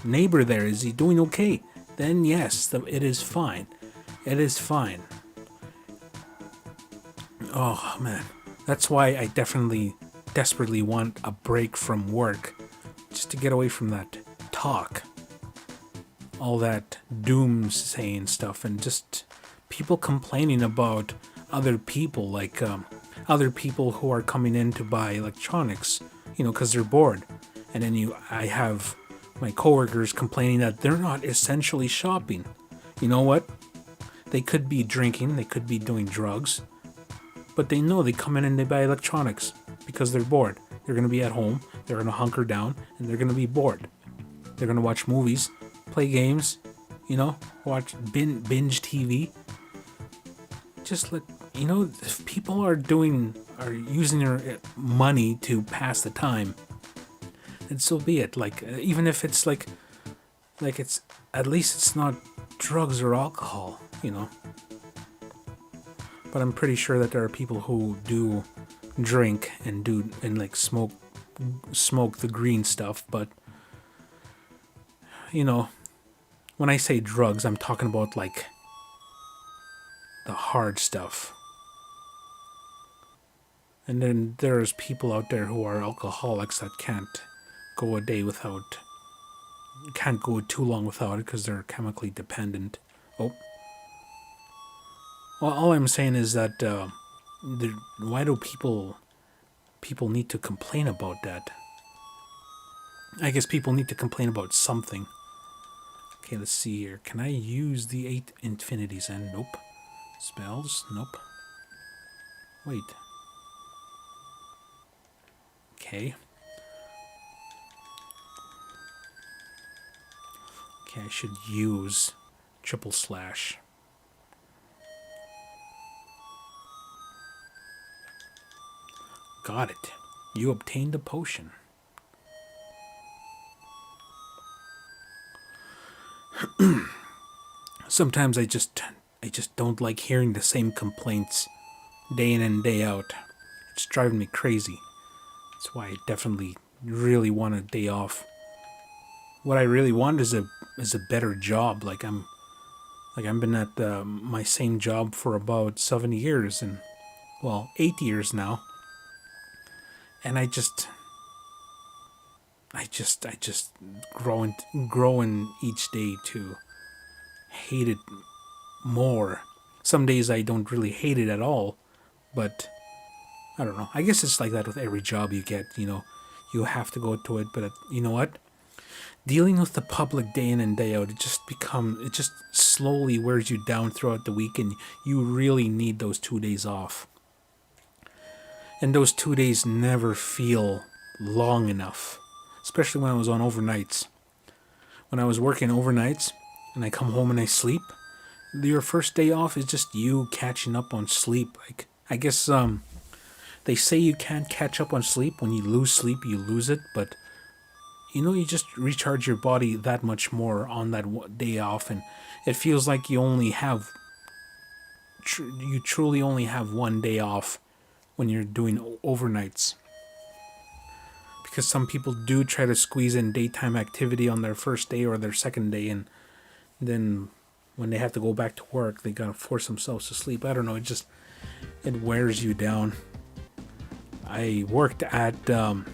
[SPEAKER 1] neighbor there? Is he doing okay? Then yes, it is fine. It is fine. Oh man, that's why I desperately want a break from work, just to get away from that talk, all that doomsaying stuff, and just people complaining about other people, like other people who are coming in to buy electronics, because they're bored. And then I have my coworkers complaining that they're not essentially shopping. You know what? They could be drinking, they could be doing drugs, but they know they come in and they buy electronics because they're bored. They're going to be at home, they're going to hunker down, and they're going to be bored. They're going to watch movies, play games, watch binge TV. Just if people are using their money to pass the time, and so be it. Like, even if it's like it's, at least it's not drugs or alcohol, But I'm pretty sure that there are people who do drink and smoke the green stuff. But when I say drugs, I'm talking about like the hard stuff. And then there's people out there who are alcoholics that can't go too long without it because they're chemically dependent. Oh. Well, all I'm saying is that why do people need to complain about that? I guess people need to complain about something. Okay, let's see here. Can I use the 8 infinities? And nope. Spells? Nope. Wait. Okay. Okay, I should use triple slash. Got it. You obtained a potion. Sometimes I just don't like hearing the same complaints day in and day out. It's driving me crazy. That's why I definitely really want a day off. What I really want is a better job. I've been at my same job for about 7 years, and 8 years now. And I just growing each day to hate it more. Some days I don't really hate it at all, but I don't know. I guess it's like that with every job you get, you have to go to it, but you know what? Dealing with the public day in and day out, it just slowly wears you down throughout the week, and you really need those 2 days off. And those 2 days never feel long enough, especially when I was on overnights. When I was working overnights and I come home and I sleep, your first day off is just you catching up on sleep. I guess they say you can't catch up on sleep. When you lose sleep, you lose it. But you just recharge your body that much more on that day off, and it feels like you truly only have 1 day off when you're doing overnights. Because some people do try to squeeze in daytime activity on their first day or their second day, and then when they have to go back to work, they gotta force themselves to sleep. I don't know, it wears you down. I worked on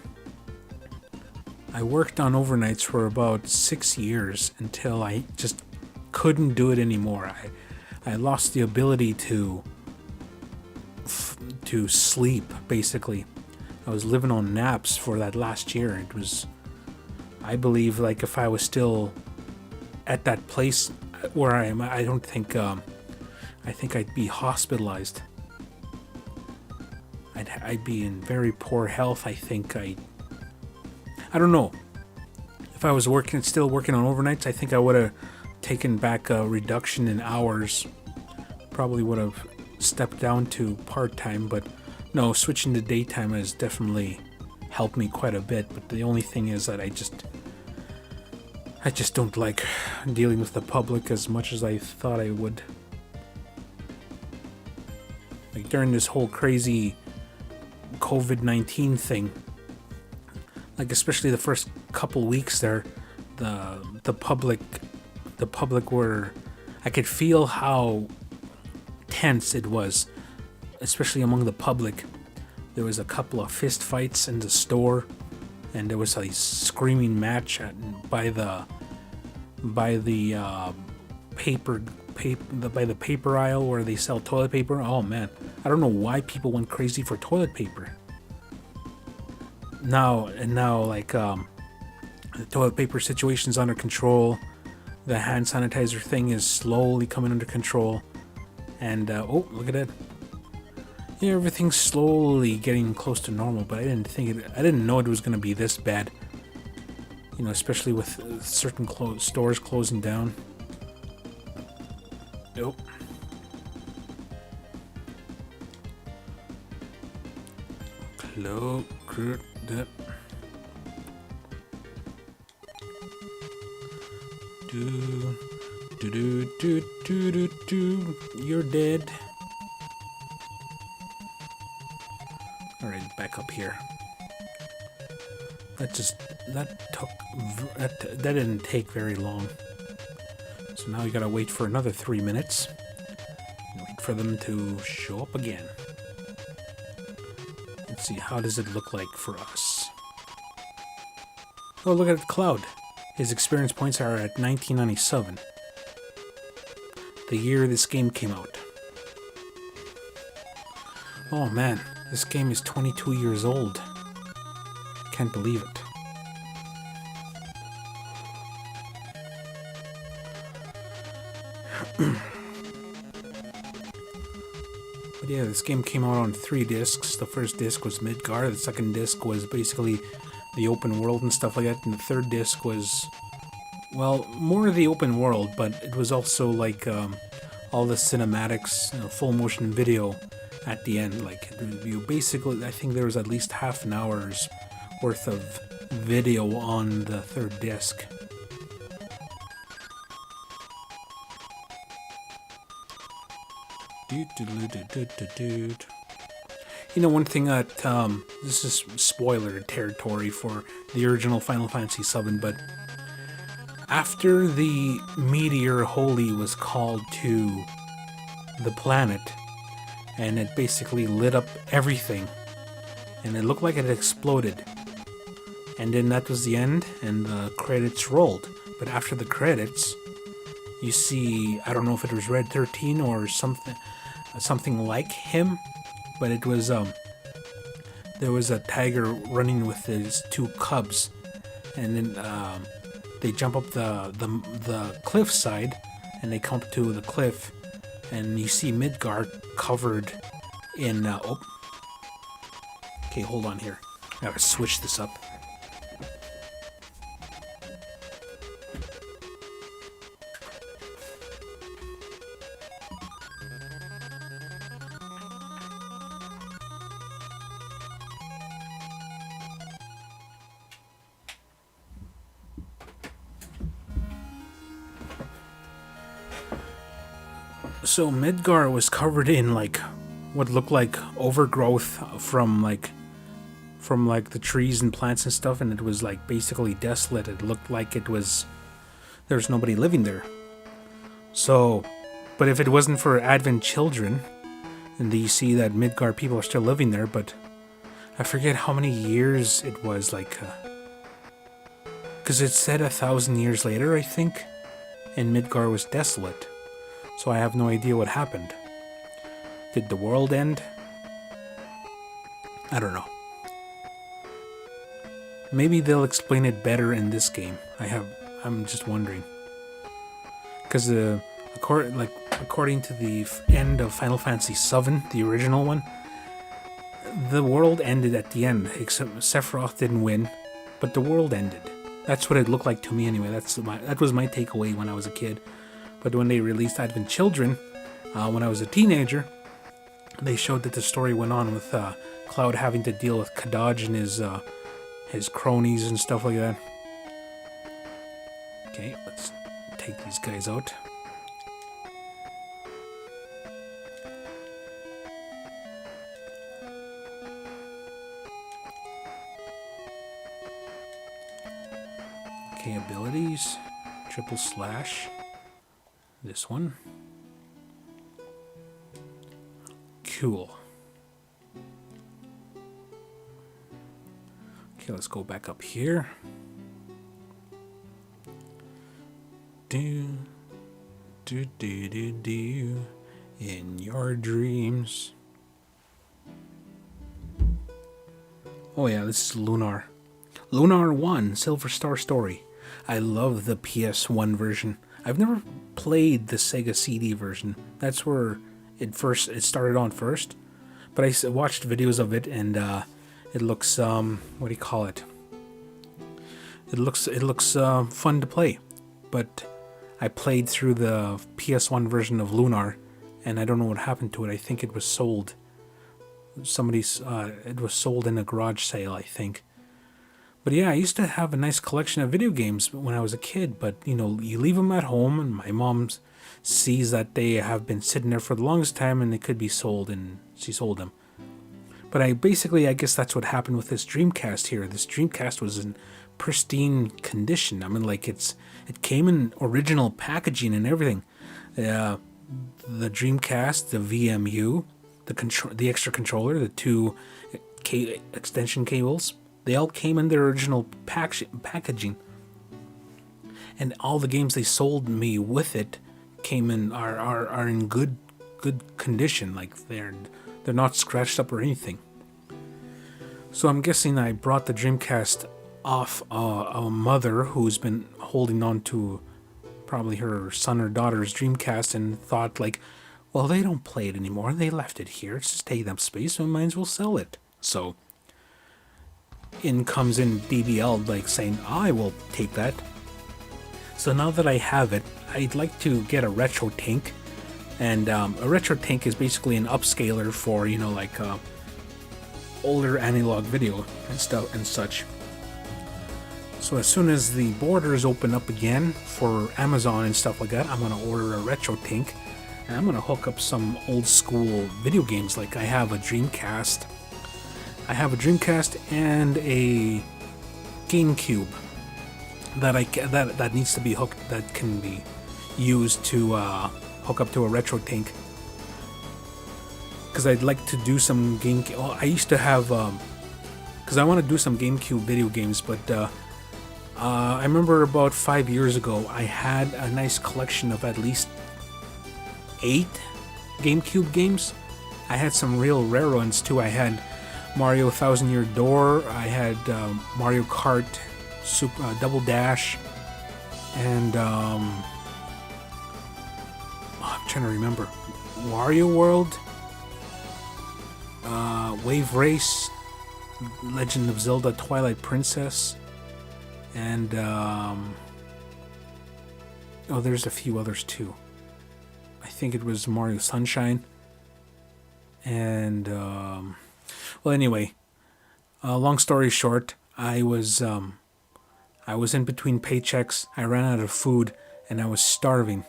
[SPEAKER 1] overnights for about 6 years until I just couldn't do it anymore. I lost the ability to sleep, basically. I was living on naps for that last year. It was, I believe, like if I was still at that place where I am, I don't think, I think I'd be hospitalized. I'd be in very poor health. I think I don't know. If I was still working on overnights, I think I would have taken back a reduction in hours. Probably would have stepped down to part-time, but no, switching to daytime has definitely helped me quite a bit. But the only thing is that I just don't like dealing with the public as much as I thought I would. Like during this whole crazy COVID-19 thing, like especially the first couple weeks there, the public were, I could feel how tense it was, especially among the public. There was a couple of fist fights in the store, and there was a screaming match by the paper aisle where they sell toilet paper. Oh man, I don't know why people went crazy for toilet paper. Now like the toilet paper situation's under control. The hand sanitizer thing is slowly coming under control, and oh, look at that. Yeah, everything's slowly getting close to normal, but I didn't know it was going to be this bad. You know, especially with certain stores closing down. Nope. That. You're dead. Alright, back up here. That didn't take very long. So now we gotta wait for another 3 minutes. Wait for them to show up again. Let's see, how does it look like for us? Oh, look at Cloud. His experience points are at 1997. The year this game came out. Oh man, this game is 22 years old. Can't believe it. But yeah, this game came out on 3 discs. The first disc was Midgar, the second disc was basically the open world and stuff like that, and the third disc was, well, more of the open world, but it was also like all the cinematics, full motion video at the end. Like you basically, I think there was at least half an hour's worth of video on the third disc. You know, one thing that, this is spoiler territory for the original Final Fantasy VII, but after the meteor Holy was called to the planet, and it basically lit up everything, and it looked like it exploded, and then that was the end, and the credits rolled. But after the credits, you see, I don't know if it was Red 13 or something like him, but it was, there was a tiger running with his 2 cubs, and then they jump up the cliff side, and they come to the cliff, and you see Midgard covered in, oh, okay, hold on here, I gotta switch this up. So Midgar was covered in like what looked like overgrowth from the trees and plants and stuff, and it was like basically desolate. It looked like there's nobody living there. So, but if it wasn't for Advent children, and you see that Midgar people are still living there, but I forget how many years it was, like, because it said 1,000 years later, I think, and Midgar was desolate. So I have no idea what happened. Did the world end? I don't know. Maybe they'll explain it better in this game. I'm just wondering. Because according to the end of Final Fantasy VII, the original one, the world ended at the end. Except Sephiroth didn't win, but the world ended. That's what it looked like to me anyway. That was my takeaway when I was a kid. But when they released Advent Children, when I was a teenager, they showed that the story went on with Cloud having to deal with Kadaj and his cronies and stuff like that. Okay, let's take these guys out. Okay, abilities. Triple slash. This one. Cool. Okay, let's go back up here. Do, do, do, do, do, in your dreams. Oh yeah, this is Lunar. Lunar 1, Silver Star Story. I love the PS1 version. I've never played the Sega CD version. That's where it started on first. But I watched videos of it, and it looks what do you call it? It looks fun to play. But I played through the PS1 version of Lunar, and I don't know what happened to it. I think it was sold. It was sold in a garage sale, I think. But yeah, I used to have a nice collection of video games when I was a kid, but you leave them at home and my mom sees that they have been sitting there for the longest time and they could be sold, and she sold them. But I guess that's what happened with this Dreamcast here. This Dreamcast was in pristine condition. I mean, like it came in original packaging and everything. The Dreamcast, the VMU, the extra controller, the two extension cables. They all came in their original packaging, and all the games they sold me with it are in good condition. Like they're not scratched up or anything. So I'm guessing I brought the Dreamcast off a mother who's been holding on to probably her son or daughter's Dreamcast and thought like, well, they don't play it anymore. They left it here. It's just taking up space, so I might as well sell it. So in comes in DBL like saying, I will take that. So now that I have it, I'd like to get a retro tank. And a retro tank is basically an upscaler for, older analog video and stuff and such. So as soon as the borders open up again for Amazon and stuff like that, I'm going to order a retro tank. And I'm going to hook up some old school video games. Like I have a Dreamcast and a GameCube that needs to be hooked, that can be used to hook up to a retro tank. Because I'd like to do some GameCube. Well, I used to have, because I want to do some GameCube video games, but I remember about 5 years ago I had a nice collection of at least 8 GameCube games. I had some real rare ones too. I had Mario Thousand Year Door, I had Mario Kart Double Dash, and I'm trying to remember, Wario World, Wave Race, Legend of Zelda Twilight Princess, and there's a few others too. I think it was Mario Sunshine, and well, anyway, long story short, I was in between paychecks. I ran out of food, and I was starving.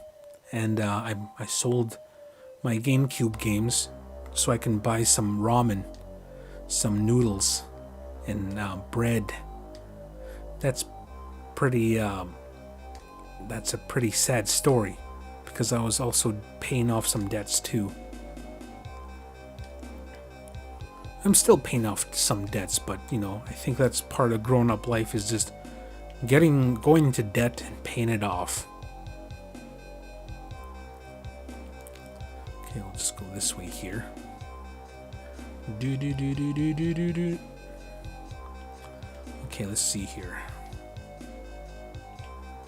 [SPEAKER 1] And I sold my GameCube games so I can buy some ramen, some noodles, and bread. That's a pretty sad story, because I was also paying off some debts too. I'm still paying off some debts, but I think that's part of grown up life, is just going into debt and paying it off. Okay, we'll just go this way here. Okay, let's see here.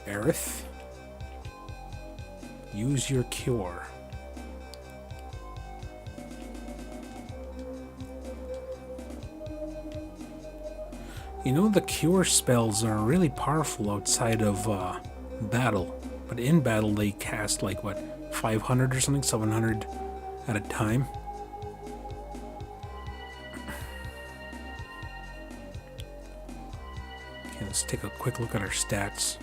[SPEAKER 1] Aerith, use your cure. You know, the cure spells are really powerful outside of battle, but in battle they cast like what, 500 or something, 700 at a time. Okay, let's take a quick look at our stats.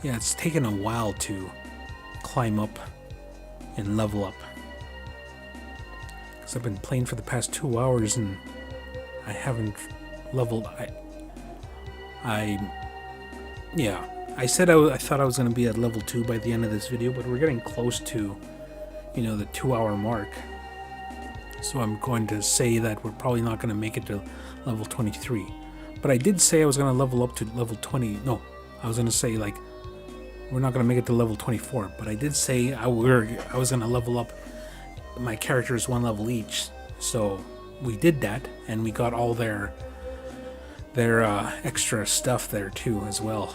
[SPEAKER 1] Yeah, it's taken a while to climb up and level up, because I've been playing for the past 2 hours and I haven't leveled. I said I thought I was going to be at level 2 by the end of this video, but we're getting close to, you know, the 2-hour mark. So I'm going to say that we're probably not going to make it to level 23. But I did say I was going to level up to level 20. No, I was going to say, like, we're not going to make it to level 24. But I did say I was going to level up my characters 1 level each. So we did that, and we got all their extra stuff there too as well.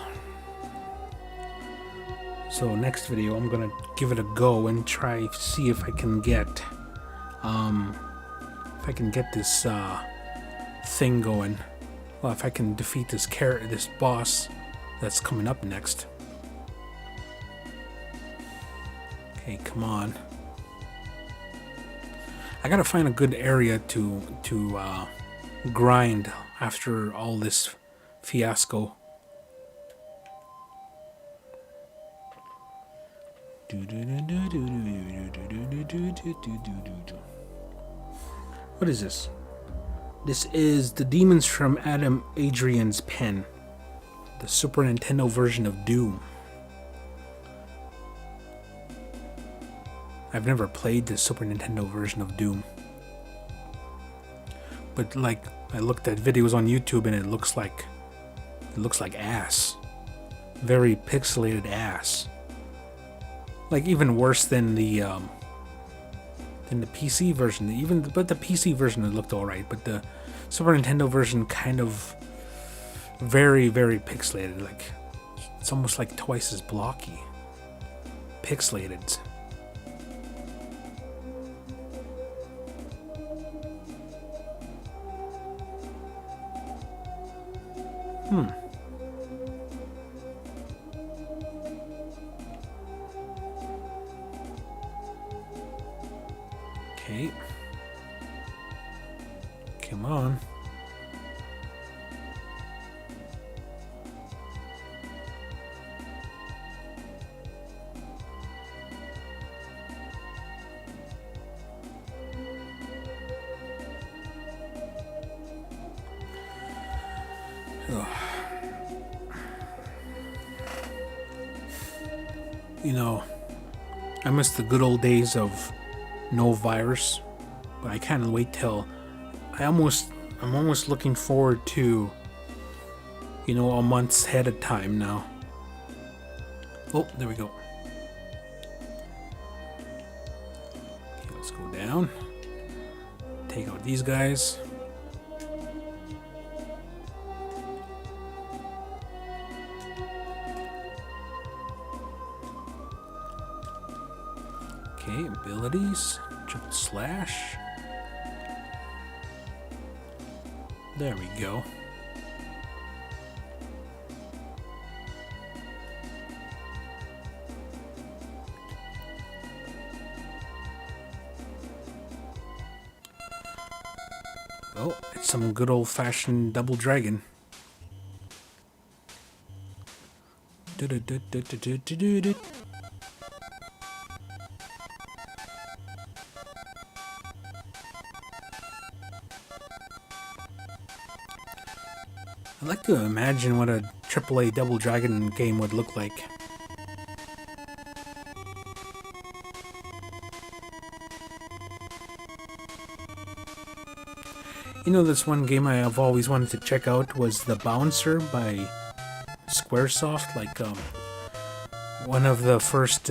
[SPEAKER 1] So next video I'm gonna give it a go and try see if I can get this thing going. Well, if I can defeat this boss that's coming up next. Okay, come on. I gotta find a good area to grind after all this fiasco. What is this? This is the Demons from Adam Adrian's Pen, the Super Nintendo version of Doom. I've never played the Super Nintendo version of Doom, but like I looked at videos on YouTube and it looks like ass. Very pixelated ass. Like even worse than the PC version. But the PC version looked alright, but the Super Nintendo version kind of very, very pixelated. Like it's almost like twice as blocky. Pixelated. Okay. Come on. You know, I miss the good old days of no virus, but I can't wait till I'm almost looking forward to, you know, a month's ahead of time now. Oh, there we go. Okay, let's go down. Take out these guys. Okay, abilities, triple slash. There we go. Oh, it's some good old-fashioned double dragon. I'd like to imagine what a AAA Double Dragon game would look like. You know, this one game I have always wanted to check out was The Bouncer by Squaresoft. Like, one of the first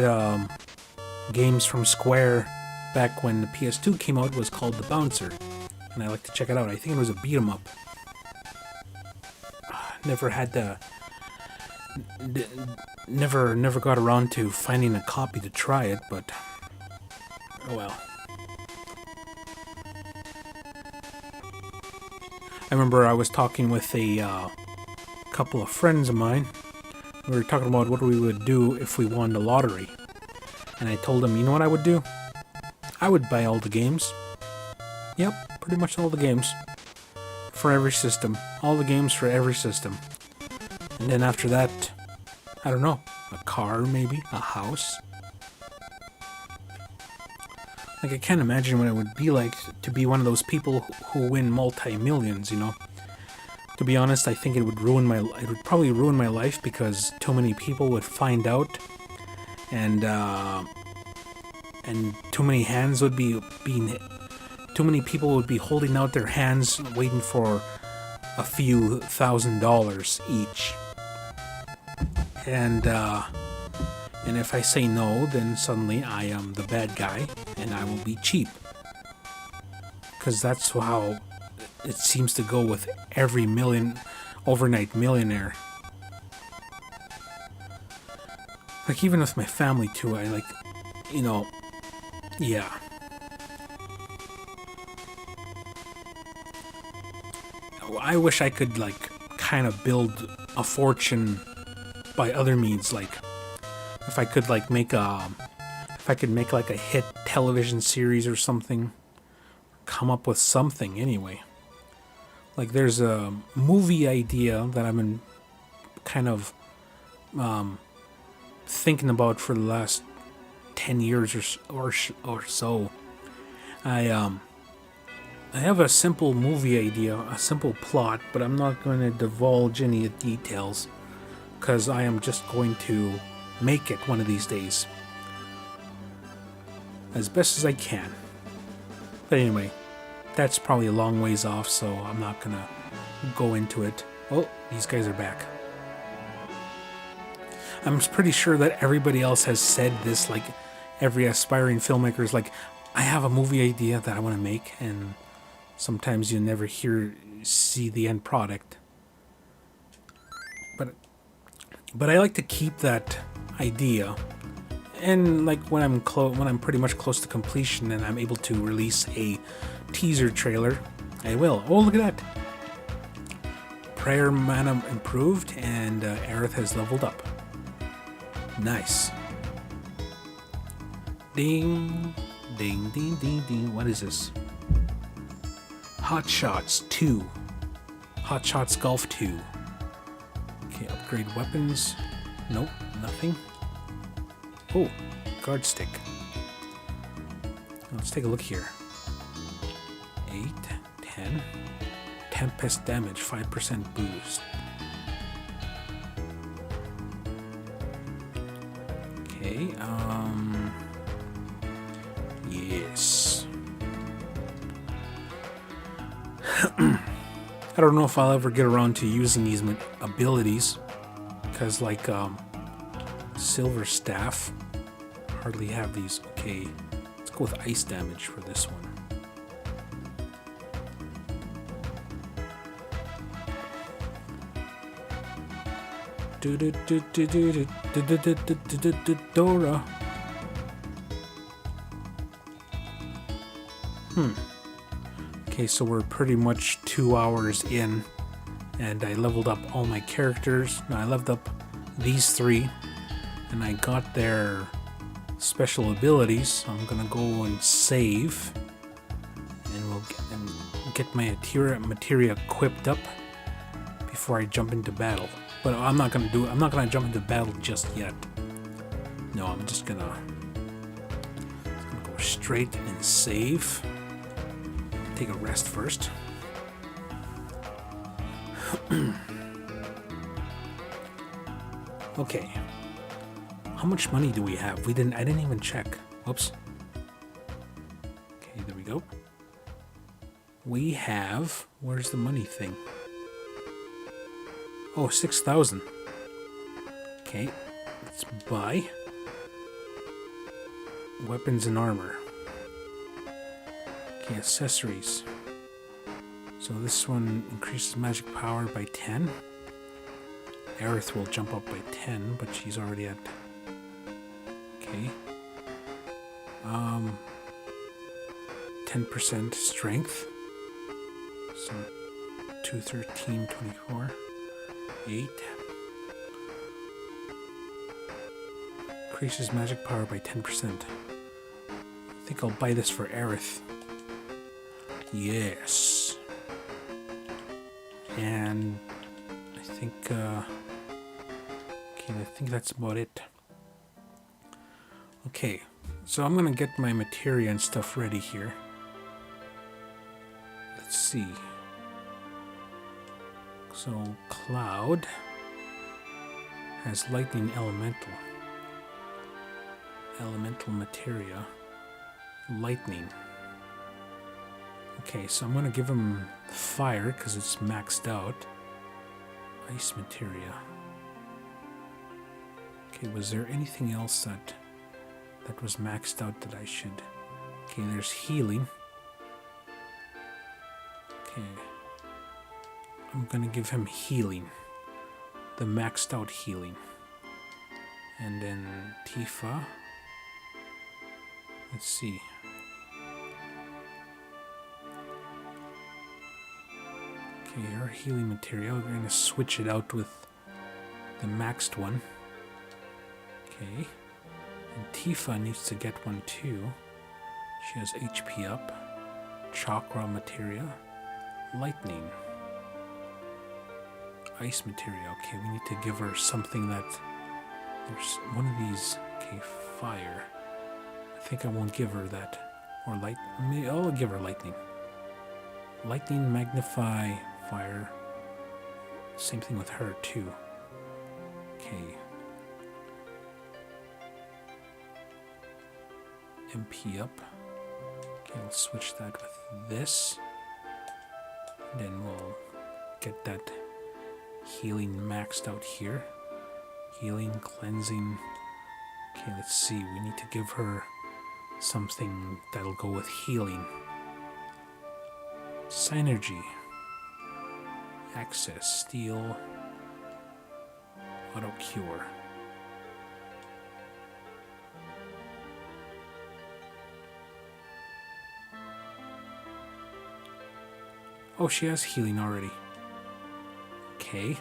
[SPEAKER 1] games from Square back when the PS2 came out was called The Bouncer. And I'd like to check it out. I think it was a beat 'em up. never had the never got around to finding a copy to try it, but oh well. I remember I was talking with a couple of friends of mine. We were talking about what we would do if we won the lottery. And I told them, you know what I would do? I would buy all the games. Yep, pretty much all the games. For every system. All the games for every system. And then after that, I don't know, a car maybe? A house? Like, I can't imagine what it would be like to be one of those people who win multi-millions, you know? To be honest, I think it would probably ruin my life because too many people would find out, and too many hands would be too many people would be holding out their hands waiting for a few $1,000s each. And if I say no, then suddenly I am the bad guy and I will be cheap. Because that's how it seems to go with every overnight millionaire. Like, even with my family too, I like, you know, yeah. I wish I could, like, kind of build a fortune by other means, like, if I could, like, make like a hit television series or something, come up with something anyway. Like, there's a movie idea that I've been kind of thinking about for the last 10 years or so. I have a simple movie idea, a simple plot, but I'm not going to divulge any details because I am just going to make it one of these days. As best as I can. But anyway, that's probably a long ways off, so I'm not going to go into it. Oh, these guys are back. I'm pretty sure that everybody else has said this, like every aspiring filmmaker is like, I have a movie idea that I want to make, and sometimes you never see the end product. But I like to keep that idea, and like when I'm pretty much close to completion and I'm able to release a teaser trailer, I will. Oh, look at that! Prayer mana improved, and Aerith has leveled up. Nice. Ding, ding, ding, ding, ding. What is this? Hot Shots 2. Hot Shots Golf 2. Okay, upgrade weapons. Nope, nothing. Oh, guard stick. Let's take a look here. 8, 10. Tempest damage, 5% boost. Okay, yes. I don't know if I'll ever get around to using these abilities, because like Silver Staff, hardly have these. Okay, let's go with ice damage for this one. Dora. Okay, so we're pretty much 2 hours in, and I leveled up all my characters. No, I leveled up these 3, and I got their special abilities. So I'm gonna go and save, and we'll get my materia equipped up before I jump into battle. But I'm not gonna jump into battle just yet. No, I'm just gonna go straight and save. Take a rest first. Okay. How much money do we have? I didn't even check. Whoops. Okay, there we go. We have, where's the money thing? Oh, 6,000. Okay, let's buy weapons and armor. Okay, accessories. So this one increases magic power by 10. Aerith will jump up by 10, but she's already at... Okay. 10% strength. So 2, 13, 24, 8. Increases magic power by 10%. I think I'll buy this for Aerith. Yes. And I think, okay, I think that's about it. Okay, so I'm gonna get my materia and stuff ready here. Let's see. So, Cloud has lightning elemental. Elemental materia. Lightning. Okay, so I'm gonna give him fire because it's maxed out. Ice materia. Okay, was there anything else that was maxed out that I should... Okay, there's healing. Okay. I'm gonna give him healing. The maxed out healing. And then Tifa. Let's see. Okay, our healing material. We're gonna switch it out with the maxed one. Okay. And Tifa needs to get one too. She has HP up. Chakra materia. Lightning. Ice materia. Okay, we need to give her something that... There's one of these... Okay, fire. I think I won't give her that. Or light... Maybe I'll give her lightning. Lightning, magnify, fire. Same thing with her too. Okay. MP up. Okay, I'll switch that with this. And then we'll get that healing maxed out here. Healing, cleansing. Okay, let's see. We need to give her something that'll go with healing. Synergy. Access, steal, auto cure. Oh, she has healing already. Okay.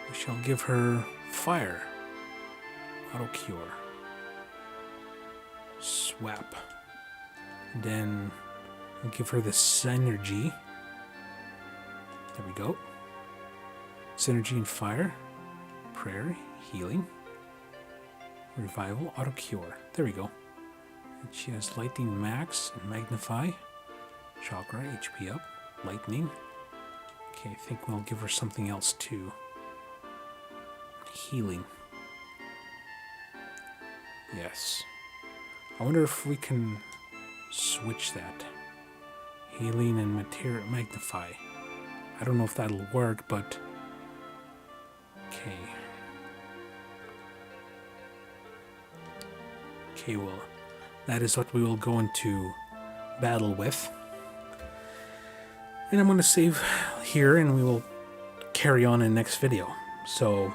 [SPEAKER 1] We shall give her fire. Auto cure. Swap. Then we'll give her the synergy. There we go. Synergy and fire. Prayer. Healing. Revival. Auto cure. There we go. And she has lightning max and magnify. Chakra. HP up. Lightning. Okay, I think we'll give her something else too. Healing. Yes. I wonder if we can switch that. Healing and material magnify. I don't know if that'll work, but... Okay. Okay, well, that is what we will go into battle with. And I'm going to save here, and we will carry on in the next video. So,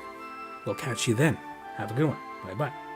[SPEAKER 1] we'll catch you then. Have a good one. Bye-bye.